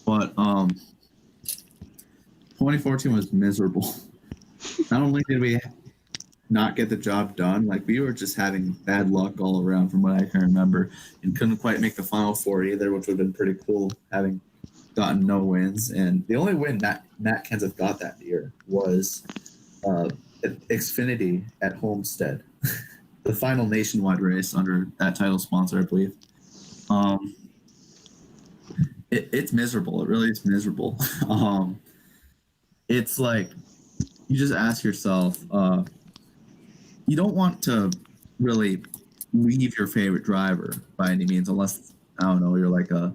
But 2014 was miserable. Not only did we not get the job done, like we were just having bad luck all around from what I can remember, and couldn't quite make the Final Four either, which would have been pretty cool, having gotten no wins. And the only win that Matt Kenseth got that year was Xfinity at Homestead, the final nationwide race under that title sponsor, I believe. It's miserable. It really is miserable. It's like you just ask yourself, you don't want to really leave your favorite driver by any means, unless, I don't know, you're like a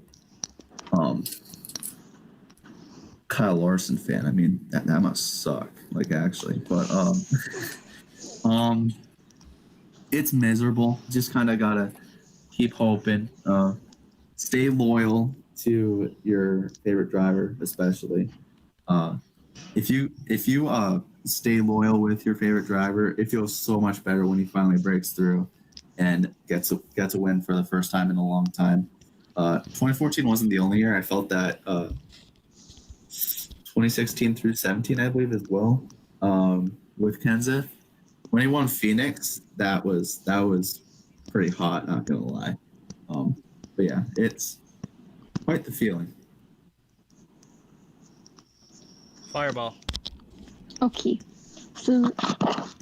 Kyle Larson fan. I mean, that must suck, like, actually. But it's miserable. Just kind of gotta keep hoping. Stay loyal to your favorite driver, especially. If you stay loyal with your favorite driver, it feels so much better when he finally breaks through and gets a win for the first time in a long time. 2014 wasn't the only year. I felt that 2016 through 17, I believe, as well. With Kenseth. When he won Phoenix, that was pretty hot, not gonna lie. But yeah, it's quite the feeling. Fireball. Okay. So,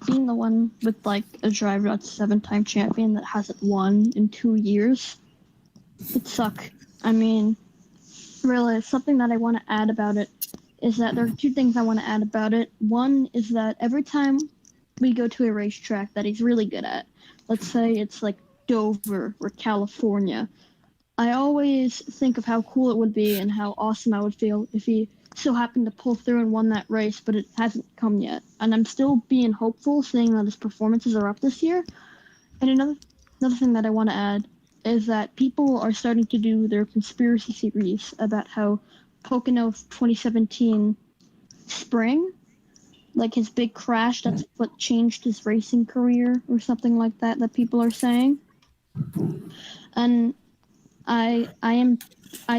being the one with like a driver that's 7-time champion that hasn't won in 2 years, it suck. I mean, really, something that I want to add about it is that there are 2 things I want to add about it. One is that every time we go to a racetrack that he's really good at, let's say it's like Dover or California, I always think of how cool it would be and how awesome I would feel if he so happened to pull through and won that race, but it hasn't come yet. And I'm still being hopeful, seeing that his performances are up this year. And another thing that I want to add is that people are starting to do their conspiracy theories about how Pocono 2017 spring, like his big crash, that's what changed his racing career or something like that people are saying. And I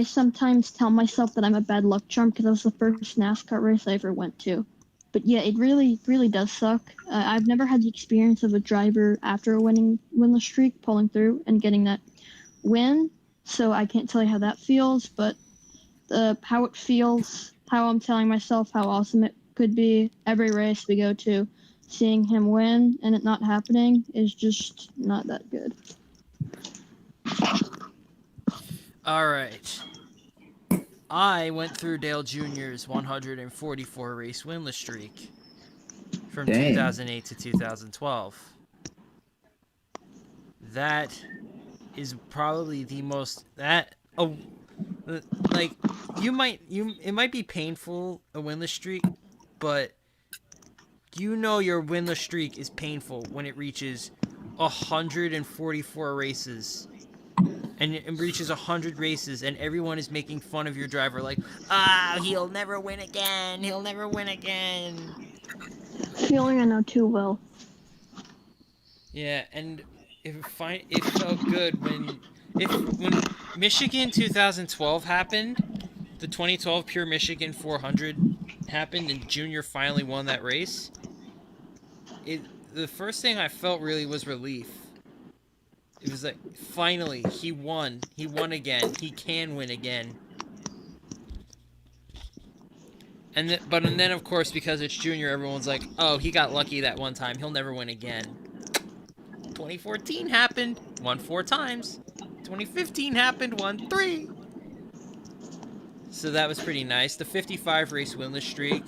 sometimes tell myself that I'm a bad luck charm because that was the first NASCAR race I ever went to. But yeah, it really, really does suck. I've never had the experience of a driver after a winless streak pulling through and getting that win, so I can't tell you how that feels. But how it feels, how I'm telling myself how awesome it could be every race we go to, seeing him win and it not happening is just not that good. All right. I went through Dale Jr.'s 144 race winless streak from Dang. 2008 to 2012. That is probably the most it might be painful, a winless streak, but you know your winless streak is painful when it reaches 144 races. And it reaches 100 races, and everyone is making fun of your driver, like, he'll never win again. He'll never win again. Feeling I know too well. Yeah, and it felt good when Michigan 2012 happened, the 2012 Pure Michigan 400 happened, and Junior finally won that race. The first thing I felt really was relief. It was like, finally, he won. He won again. He can win again. And then, of course, because it's Junior, everyone's like, oh, he got lucky that one time. He'll never win again. 2014 happened. Won 4 times. 2015 happened. Won 3. So that was pretty nice. The 55 race winless streak,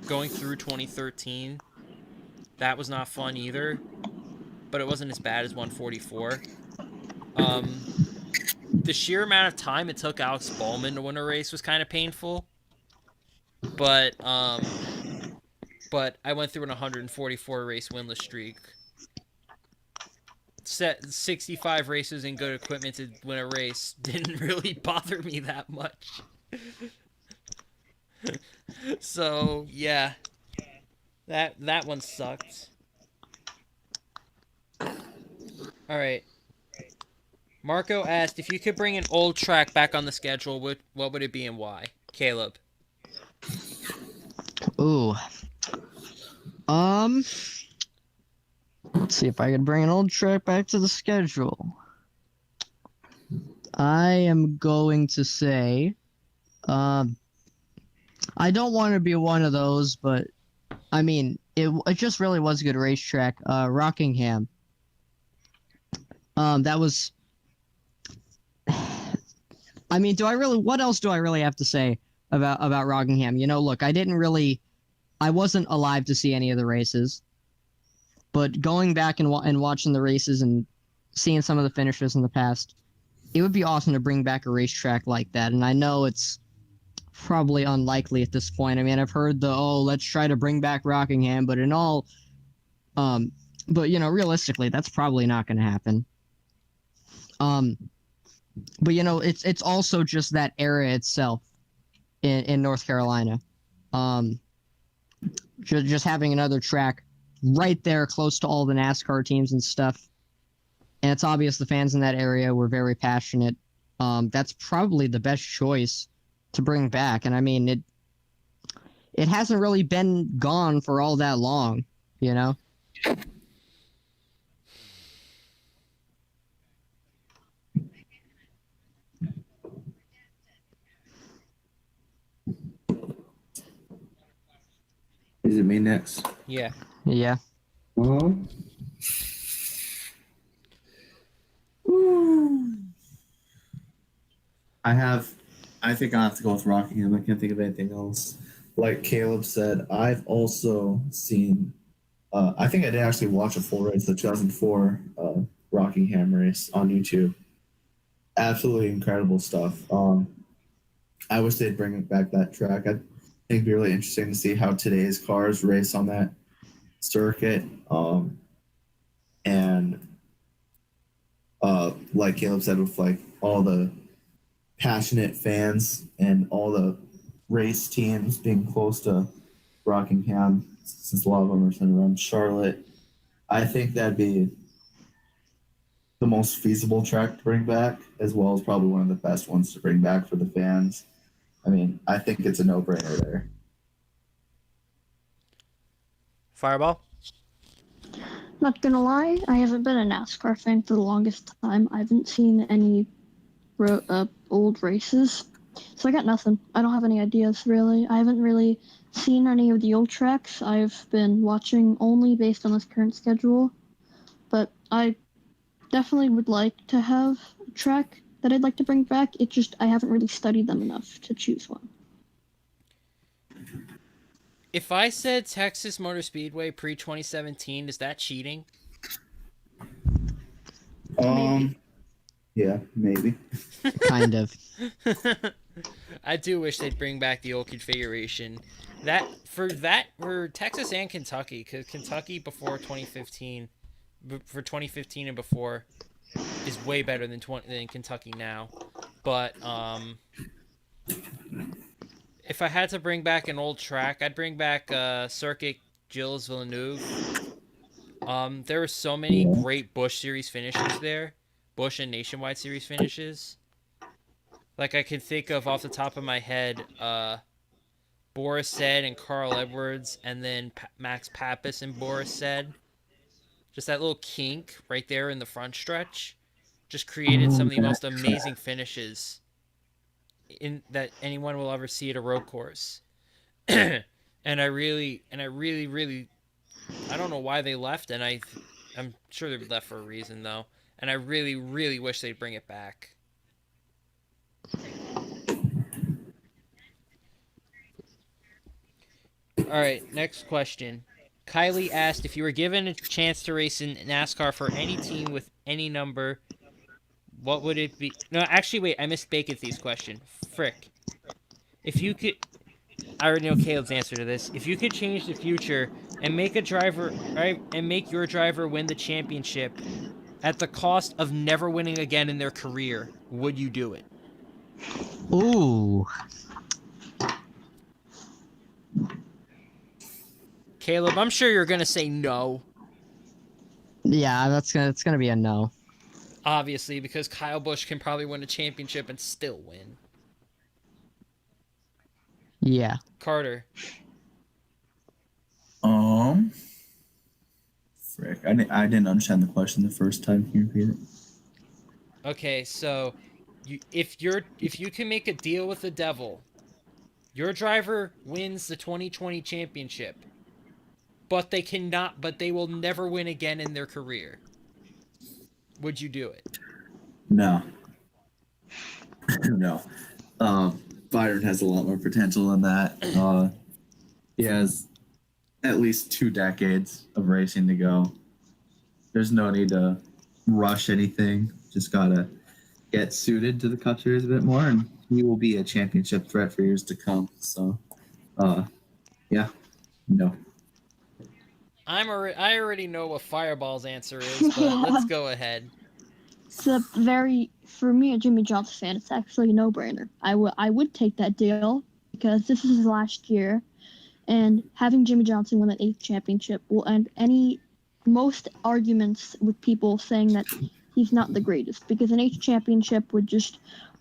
going through 2013, that was not fun either. But it wasn't as bad as 144. The sheer amount of time it took Alex Bowman to win a race was kind of painful. But I went through an 144 race winless streak. Set 65 races in good equipment to win a race didn't really bother me that much. So yeah, that one sucked. All right. Marco asked if you could bring an old track back on the schedule, what would it be and why? Caleb. Ooh. Let's see if I could bring an old track back to the schedule. I am going to say, I don't want to be one of those, but I mean, it just really was a good racetrack. Rockingham. That was. I mean, what else do I really have to say about Rockingham? You know, look, I wasn't alive to see any of the races, but going back and watching the races and seeing some of the finishes in the past, it would be awesome to bring back a racetrack like that. And I know it's probably unlikely at this point. I mean, I've heard let's try to bring back Rockingham, but but you know, realistically, that's probably not going to happen. But you know, it's also just that era itself in North Carolina. Just having another track right there close to all the NASCAR teams and stuff. And it's obvious the fans in that area were very passionate. That's probably the best choice to bring back. And I mean, it hasn't really been gone for all that long, you know? Is it me next? Yeah. Yeah. I think I have to go with Rockingham. I can't think of anything else. Like Caleb said, I've also seen. I think I did actually watch a full race, the 2004 Rockingham race on YouTube. Absolutely incredible stuff. I wish they'd bring back that track. I think it'd be really interesting to see how today's cars race on that circuit. And like Caleb said, with like all the passionate fans and all the race teams being close to Rockingham, since a lot of them are centered around Charlotte, I think that'd be the most feasible track to bring back, as well as probably one of the best ones to bring back for the fans. I mean, I think it's a no-brainer there. Fireball? Not gonna lie, I haven't been a NASCAR fan for the longest time. I haven't seen any old races, so I got nothing. I don't have any ideas, really. I haven't really seen any of the old tracks. I've been watching only based on this current schedule, but I definitely would like to have a track that I'd like to bring back. It just, I haven't really studied them enough to choose one. If I said Texas Motor Speedway pre-2017, is that cheating? Yeah, maybe. Kind of. I do wish they'd bring back the old configuration. For Texas and Kentucky, because Kentucky before 2015, for 2015 and before, is way better than Kentucky now. But if I had to bring back an old track, I'd bring back Circuit Gilles Villeneuve. There were so many great Busch Series finishes there. Busch and Nationwide Series finishes. Like, I can think of off the top of my head, Boris Said and Carl Edwards, and then Max Pappas and Boris Said. Just that little kink right there in the front stretch just created some of the most amazing finishes that anyone will ever see at a road course. and I really, I don't know why they left, and I'm sure they left for a reason, though. And I really, really wish they'd bring it back. All right, next question. Kylie asked, if you were given a chance to race in NASCAR for any team with any number, what would it be? No, actually, wait, I missed Bacon Thief's question. Frick. If you could... I already know Caleb's answer to this. If you could change the future and make your driver win the championship at the cost of never winning again in their career, would you do it? Ooh. Caleb, I'm sure you're gonna say no. Yeah, it's gonna be a no. Obviously, because Kyle Busch can probably win a championship and still win. Yeah. Carter. Frick. I didn't understand the question the first time. Can you repeat it? Okay, so if you can make a deal with the devil, your driver wins the 2020 championship, but they will never win again in their career. Would you do it? No. No. Byron has a lot more potential than that. He has at least 2 decades of racing to go. There's no need to rush anything. Just gotta get suited to the Cup Series a bit more, and he will be a championship threat for years to come. So, yeah, no. I already know what Fireball's answer is, but let's go ahead. For me, a Jimmy Johnson fan, it's actually a no-brainer. I would take that deal because this is his last year, and having Jimmy Johnson win that 8th championship will end most arguments with people saying that he's not the greatest, because an 8th championship would just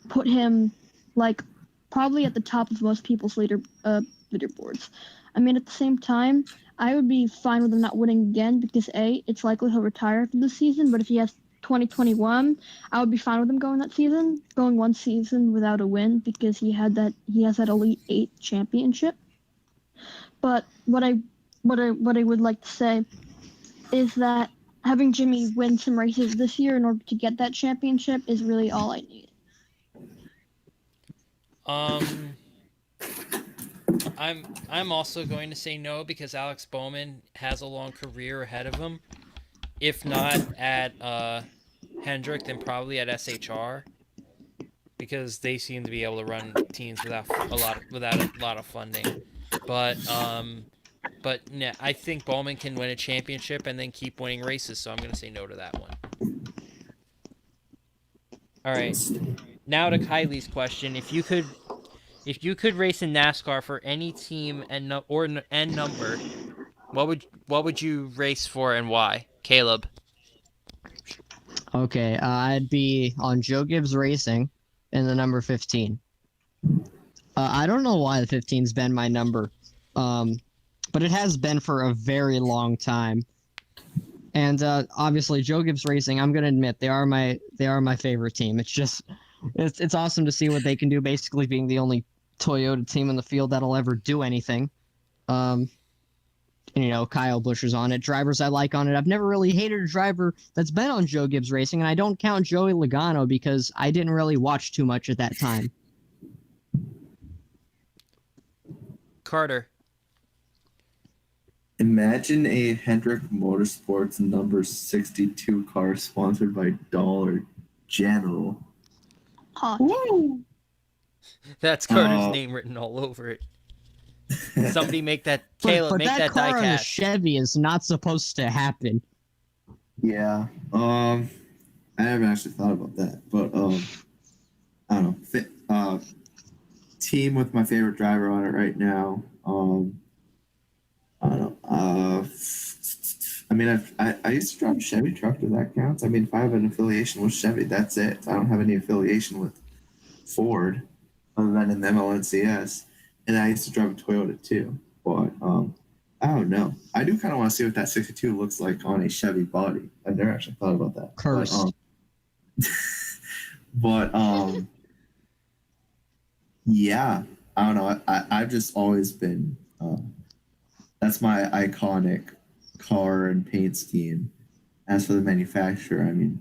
put him like probably at the top of most people's leaderboards. I mean, at the same time, I would be fine with him not winning again because A, it's likely he'll retire after this season, but if he has 2021, I would be fine with him going one season without a win because he has that Elite 8 championship. But what I would like to say is that having Jimmy win some races this year in order to get that championship is really all I need. I'm also going to say no because Alex Bowman has a long career ahead of him. If not at Hendrick, then probably at SHR, because they seem to be able to run teams without a lot of funding. But nah, I think Bowman can win a championship and then keep winning races, so I'm going to say no to that one. All right, now to Kylie's question: If you could race in NASCAR for any team and number, what would you race for and why? Caleb. Okay, I'd be on Joe Gibbs Racing in the number 15. I don't know why the 15's been my number, but it has been for a very long time. And obviously, Joe Gibbs Racing, I'm gonna admit they are my favorite team. It's just it's awesome to see what they can do, basically being the only Toyota team in the field that'll ever do anything. Kyle Busch's on it. Drivers I like on it. I've never really hated a driver that's been on Joe Gibbs Racing, and I don't count Joey Logano because I didn't really watch too much at that time. Carter. Imagine a Hendrick Motorsports number 62 car sponsored by Dollar General. Huh. That's Carter's name written all over it. Somebody make that Caleb make that car on the die-cast. Chevy is not supposed to happen. Yeah. I haven't actually thought about that, but I don't know. Team with my favorite driver on it right now. I don't know. I mean, I used to drive a Chevy truck. Does that count? I mean, if I have an affiliation with Chevy, that's it. I don't have any affiliation with Ford other than in the MLNCS. And I used to drive a Toyota too. But I don't know. I do kind of want to see what that 62 looks like on a Chevy body. I've never actually thought about that. Cursed. But yeah, I don't know. I've just always been that's my iconic car and paint scheme. As for the manufacturer, I mean,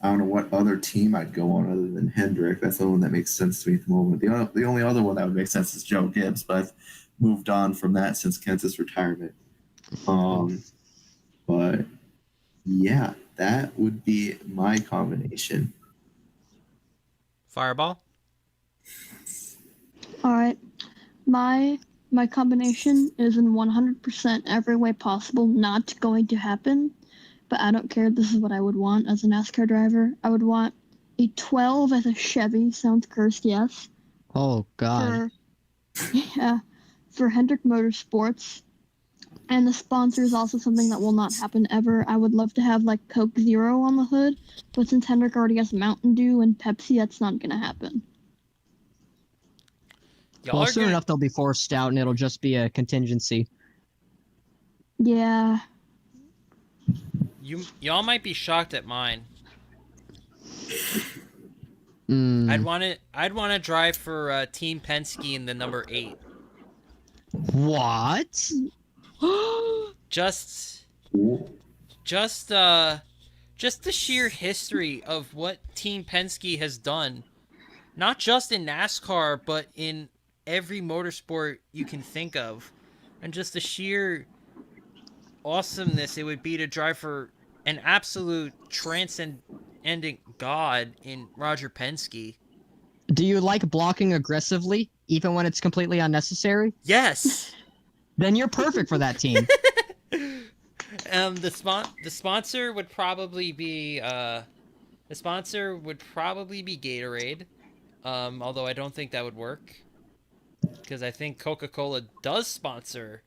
I don't know what other team I'd go on other than Hendrick. That's the one that makes sense to me at the moment. The only other one that would make sense is Joe Gibbs, but I've moved on from that since Kent's retirement. But yeah, that would be my combination. Fireball. All right. My combination is in 100% every way possible not going to happen, but I don't care. This is what I would want as a NASCAR driver. I would want a 12 as a Chevy. Sounds cursed, yes. Oh, God. For Hendrick Motorsports. And the sponsor is also something that will not happen ever. I would love to have like Coke Zero on the hood, but since Hendrick already has Mountain Dew and Pepsi, that's not going to happen. Well, soon enough they'll be forced out and it'll just be a contingency. Yeah. Y'all might be shocked at mine. I'd want to drive for Team Penske in the number 8. What? Just the sheer history of what Team Penske has done, not just in NASCAR but in every motorsport you can think of, and just the sheer awesomeness it would be to drive for an absolute transcendent god in Roger Penske. Do you like blocking aggressively, even when it's completely unnecessary? Yes. Then you're perfect for that team. The sponsor would probably be Gatorade, although I don't think that would work because I think Coca-Cola does sponsor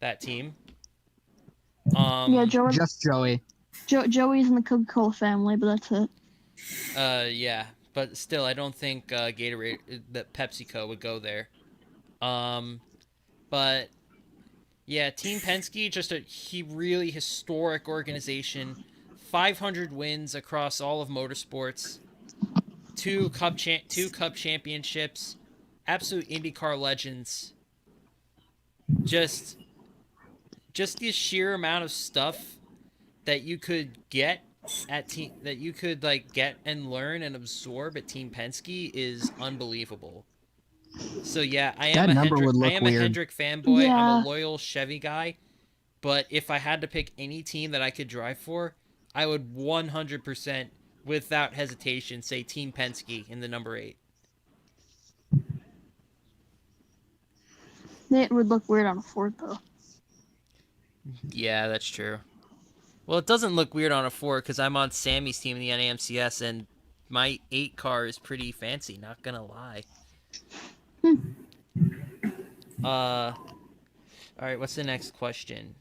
that team. Yeah, Joey. Just Joey. Joey's in the Coca-Cola family, but that's it. Yeah, but still, I don't think Gatorade, that PepsiCo would go there. But yeah, Team Penske, just a really historic organization. 500 wins across all of motorsports. Two Cup championships. Absolute IndyCar legends. Just the sheer amount of stuff that you could get that you could like get and learn and absorb at Team Penske is unbelievable. So yeah, I am That a number Hendrick. would look I am weird. a Hendrick fanboy. I'm Yeah. a loyal Chevy guy. But if I had to pick any team that I could drive for, I would 100%, without hesitation, say Team Penske in the number 8. It would look weird on a Ford though. Yeah, that's true. Well, it doesn't look weird on a 4 because I'm on Sammy's team in the NAMCS, and my 8 car is pretty fancy, not gonna lie. Alright, what's the next question?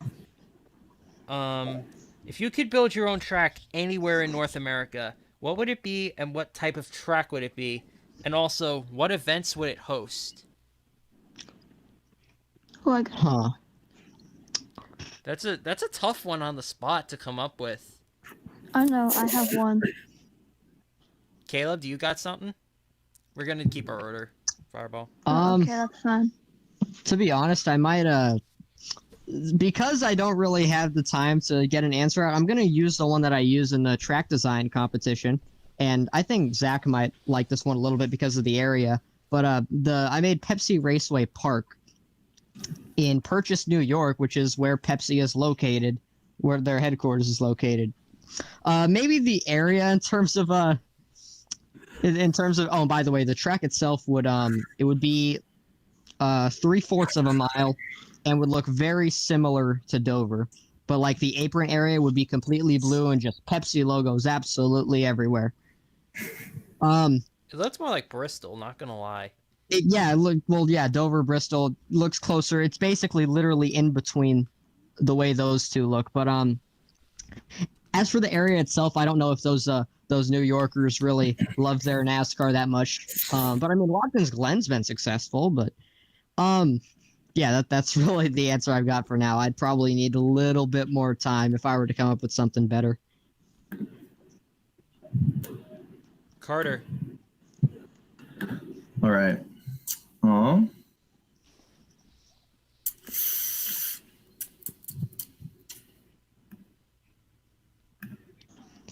If you could build your own track anywhere in North America, what would it be and what type of track would it be? And also, what events would it host? Like, Huh. That's a tough one on the spot to come up with. I know, I have one. Caleb, do you got something? We're gonna keep our order. Fireball. Okay, that's fine. To be honest, I might because I don't really have the time to get an answer out, I'm gonna use the one that I use in the track design competition. And I think Zach might like this one a little bit because of the area. But I made Pepsi Raceway Park in Purchase, New York, which is where Pepsi is located, where their headquarters is located. Maybe the area in terms of oh, by the way, the track itself would it would be 3/4 of a mile and would look very similar to Dover. But like the apron area would be completely blue and just Pepsi logos absolutely everywhere. It looks more like Bristol, not gonna lie. Dover, Bristol looks closer. It's basically literally in between the way those two look. But as for the area itself, I don't know if those New Yorkers really love their NASCAR that much. But I mean, Watkins Glen's been successful, but yeah, that's really the answer I've got for now. I'd probably need a little bit more time if I were to come up with something better. Carter. All right.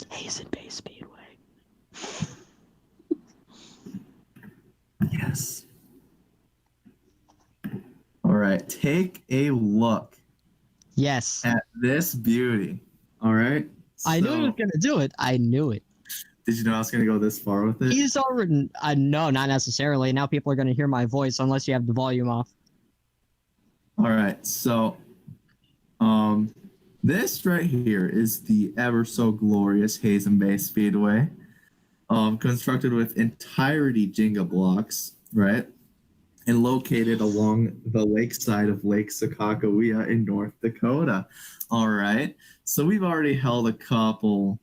Hazen Bay Speedway. Yes. All right. Take a look Yes. at this beauty. All right. I knew he was going to do it. I knew it. Did you know I was going to go this far with it? He's already... no, not necessarily. Now people are going to hear my voice unless you have the volume off. All right. So, this right here is the ever so glorious Hazen Bay Speedway, constructed with entirety Jenga blocks, right? And located along the lakeside of Lake Sakakawea in North Dakota. All right. So we've already held a couple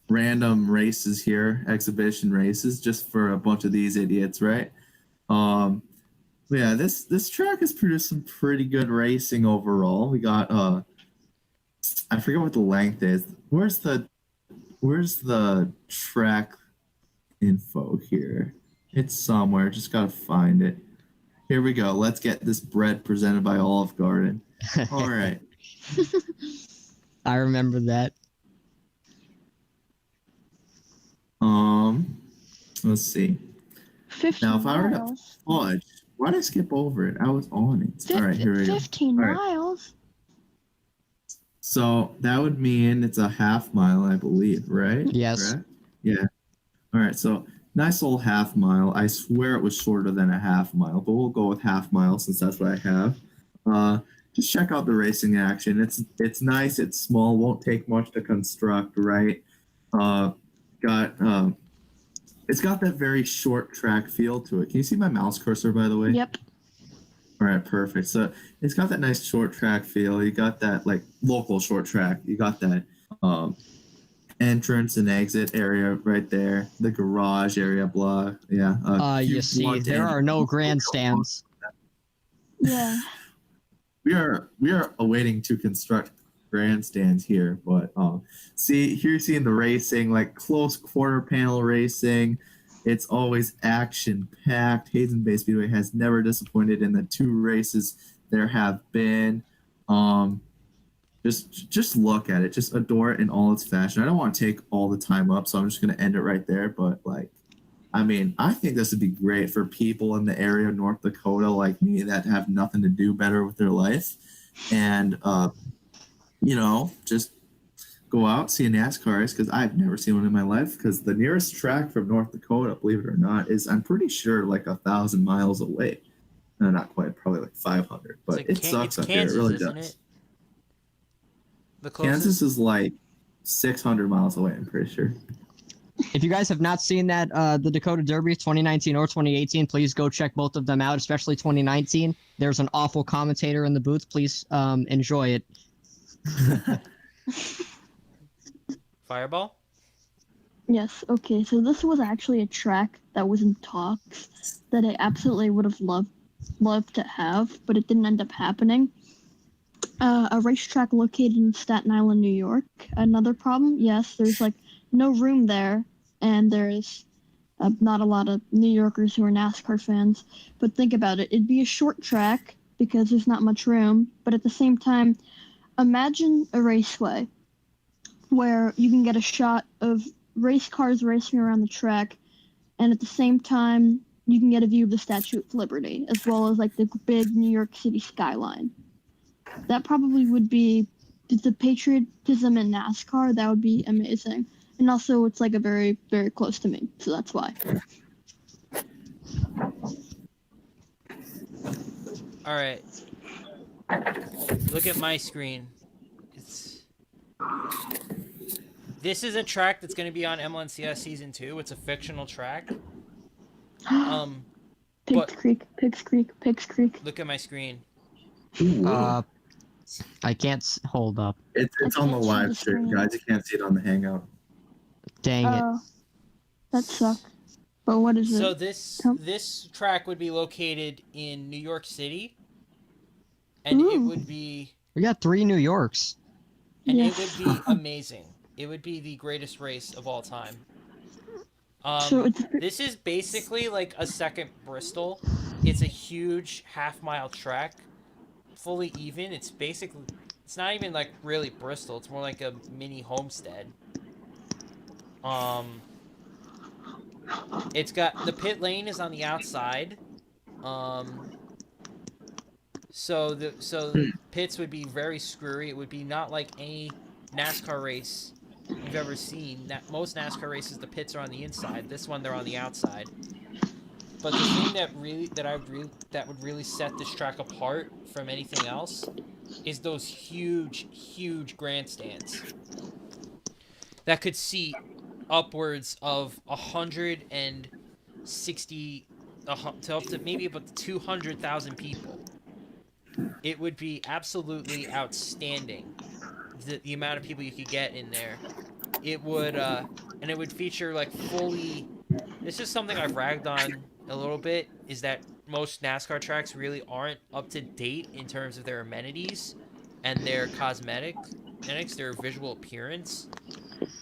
random races here, exhibition races, just for a bunch of these idiots, right? Yeah, this track has produced some pretty good racing overall. We got I forget what the length is. Where's the track info here? It's somewhere. Just gotta find it. Here we go. Let's get this bread presented by Olive Garden. All right. I remember that. Let's see. 15 Now, if I were to miles. fudge, why did I skip over it? I was on it. All right, here we go. 15 All right. miles? So that would mean it's a half mile, I believe, right? Yes. Correct? Yeah. All right. So nice little half mile. I swear it was shorter than a half mile, but we'll go with half mile since that's what I have. Just check out the racing action. It's nice. It's small. Won't take much to construct, right? It's got that very short track feel to it. Can you see my mouse cursor, by the way? Yep. All right, perfect. So it's got that nice short track feel. You got that like local short track. You got that. entrance and exit area right there. The garage area, blah. Yeah. if You see, want to there enter- are no grandstands. Yeah. We are awaiting to construct grandstands here, but see here, you're seeing the racing, like close quarter panel racing. It's always action packed. Hazen Bay Speedway has never disappointed in the 2 races there have been. Just look at it, just adore it in all its fashion. I don't want to take all the time up, so I'm just going to end it right there. But I think this would be great for people in the area of North Dakota like me that have nothing to do better with their life, and just go out, see a NASCAR race, because I've never seen one in my life. Because the nearest track from North Dakota, believe it or not, is, I'm pretty sure, like 1,000 miles away. No, not quite, probably like 500. But it sucks up here. It really does. The closest. Kansas is like 600 miles away, I'm pretty sure. If you guys have not seen that, the Dakota Derby 2019 or 2018, please go check both of them out, especially 2019. There's an awful commentator in the booth. Please enjoy it. Fireball? Yes. Okay. So this was actually a track that was in talks that I absolutely would have loved to have, but it didn't end up happening. A racetrack located in Staten Island, New York. Another problem, yes, there's like no room there, and there's not a lot of New Yorkers who are NASCAR fans. But think about it, it'd be a short track because there's not much room, but at the same time, imagine a raceway where you can get a shot of race cars racing around the track, and at the same time, you can get a view of the Statue of Liberty, as well as like the big New York City skyline. That probably would be the patriotism in NASCAR. That would be amazing. And also, it's like a very, very close to me, so that's why. All right. Look at my screen. This is a track that's going to be on M1CS Season 2. It's a fictional track. Pigs Creek. Look at my screen. I can't hold up. It's on the live stream, guys. You can't see it on the Hangout. Dang it. That sucks. But what is it? So this track would be located in New York City, and it would be. We got 3 New Yorks. And it would be amazing. It would be the greatest race of all time. This is basically like a second Bristol. It's a huge half-mile track, fully even. It's not even like really Bristol. It's more like a mini Homestead. It's got the pit lane is on the outside. So the pits would be very screwy. It would be not like any NASCAR race you've ever seen. Most NASCAR races, the pits are on the inside. This one, they're on the outside. But the thing that would really set this track apart from anything else is those huge grandstands that could seat upwards of 160 to up to maybe about 200,000 people. It would be absolutely outstanding, the amount of people you could get in there. It would, and it would feature like fully. This is something I've ragged on a little bit, is that most NASCAR tracks really aren't up to date in terms of their amenities and their cosmetics, their visual appearance.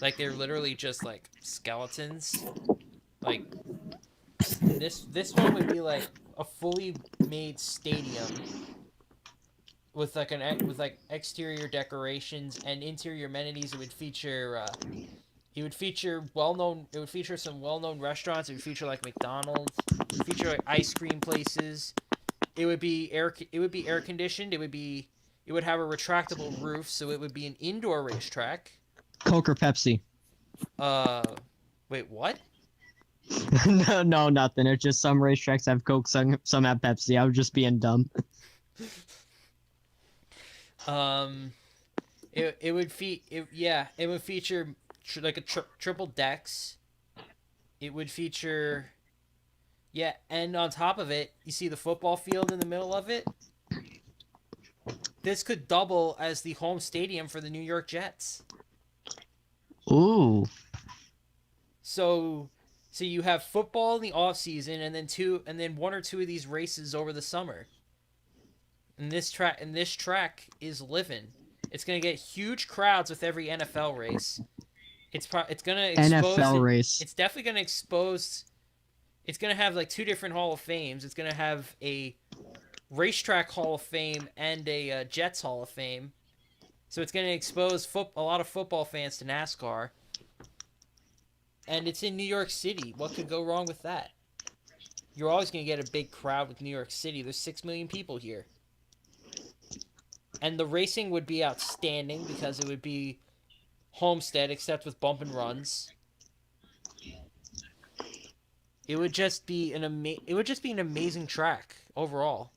Like, they're literally just like skeletons. Like, this one would be like a fully made stadium with like exterior decorations and interior amenities. It would feature some well-known restaurants. It would feature like McDonald's. It would feature like ice cream places. It would be air conditioned. It would have a retractable roof, so it would be an indoor racetrack. Coke or Pepsi? Wait, what? No, nothing. It's just some racetracks have Coke, some have Pepsi. I was just being dumb. It would feature like a triple decks. It would feature, and on top of it, you see the football field in the middle of it. This could double as the home stadium for the New York Jets. Ooh. So you have football in the off season, and then one or two of these races over the summer. And this track is living. It's gonna get huge crowds with every NFL race. It's gonna expose NFL race. It's definitely gonna expose. It's gonna have like two different Hall of Fames. It's gonna have a racetrack Hall of Fame and a Jets Hall of Fame. So it's gonna expose a lot of football fans to NASCAR. And it's in New York City. What could go wrong with that? You're always gonna get a big crowd with New York City. There's 6 million people here. And the racing would be outstanding because it would be Homestead, except with bump and runs. It would just be an amazing track overall.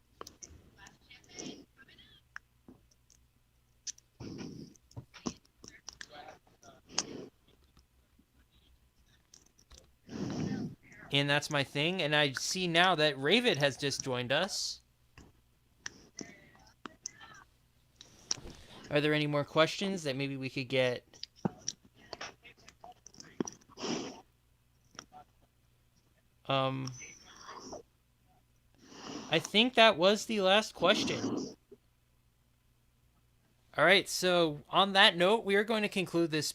And that's my thing. And I see now that Ravid has just joined us. Are there any more questions that maybe we could get? I think that was the last question. All right, so on that note, we are going to conclude this.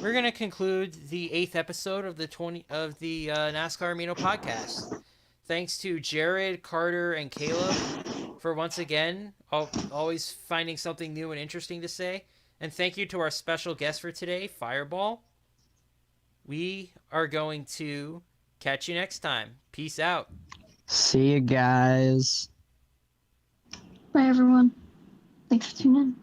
We're going to conclude the 8th episode of the NASCAR Amino Podcast. Thanks to Jared, Carter, and Caleb for once again always finding something new and interesting to say. And thank you to our special guest for today, Fireball. We are going to catch you next time. Peace out. See you guys. Bye, everyone. Thanks for tuning in.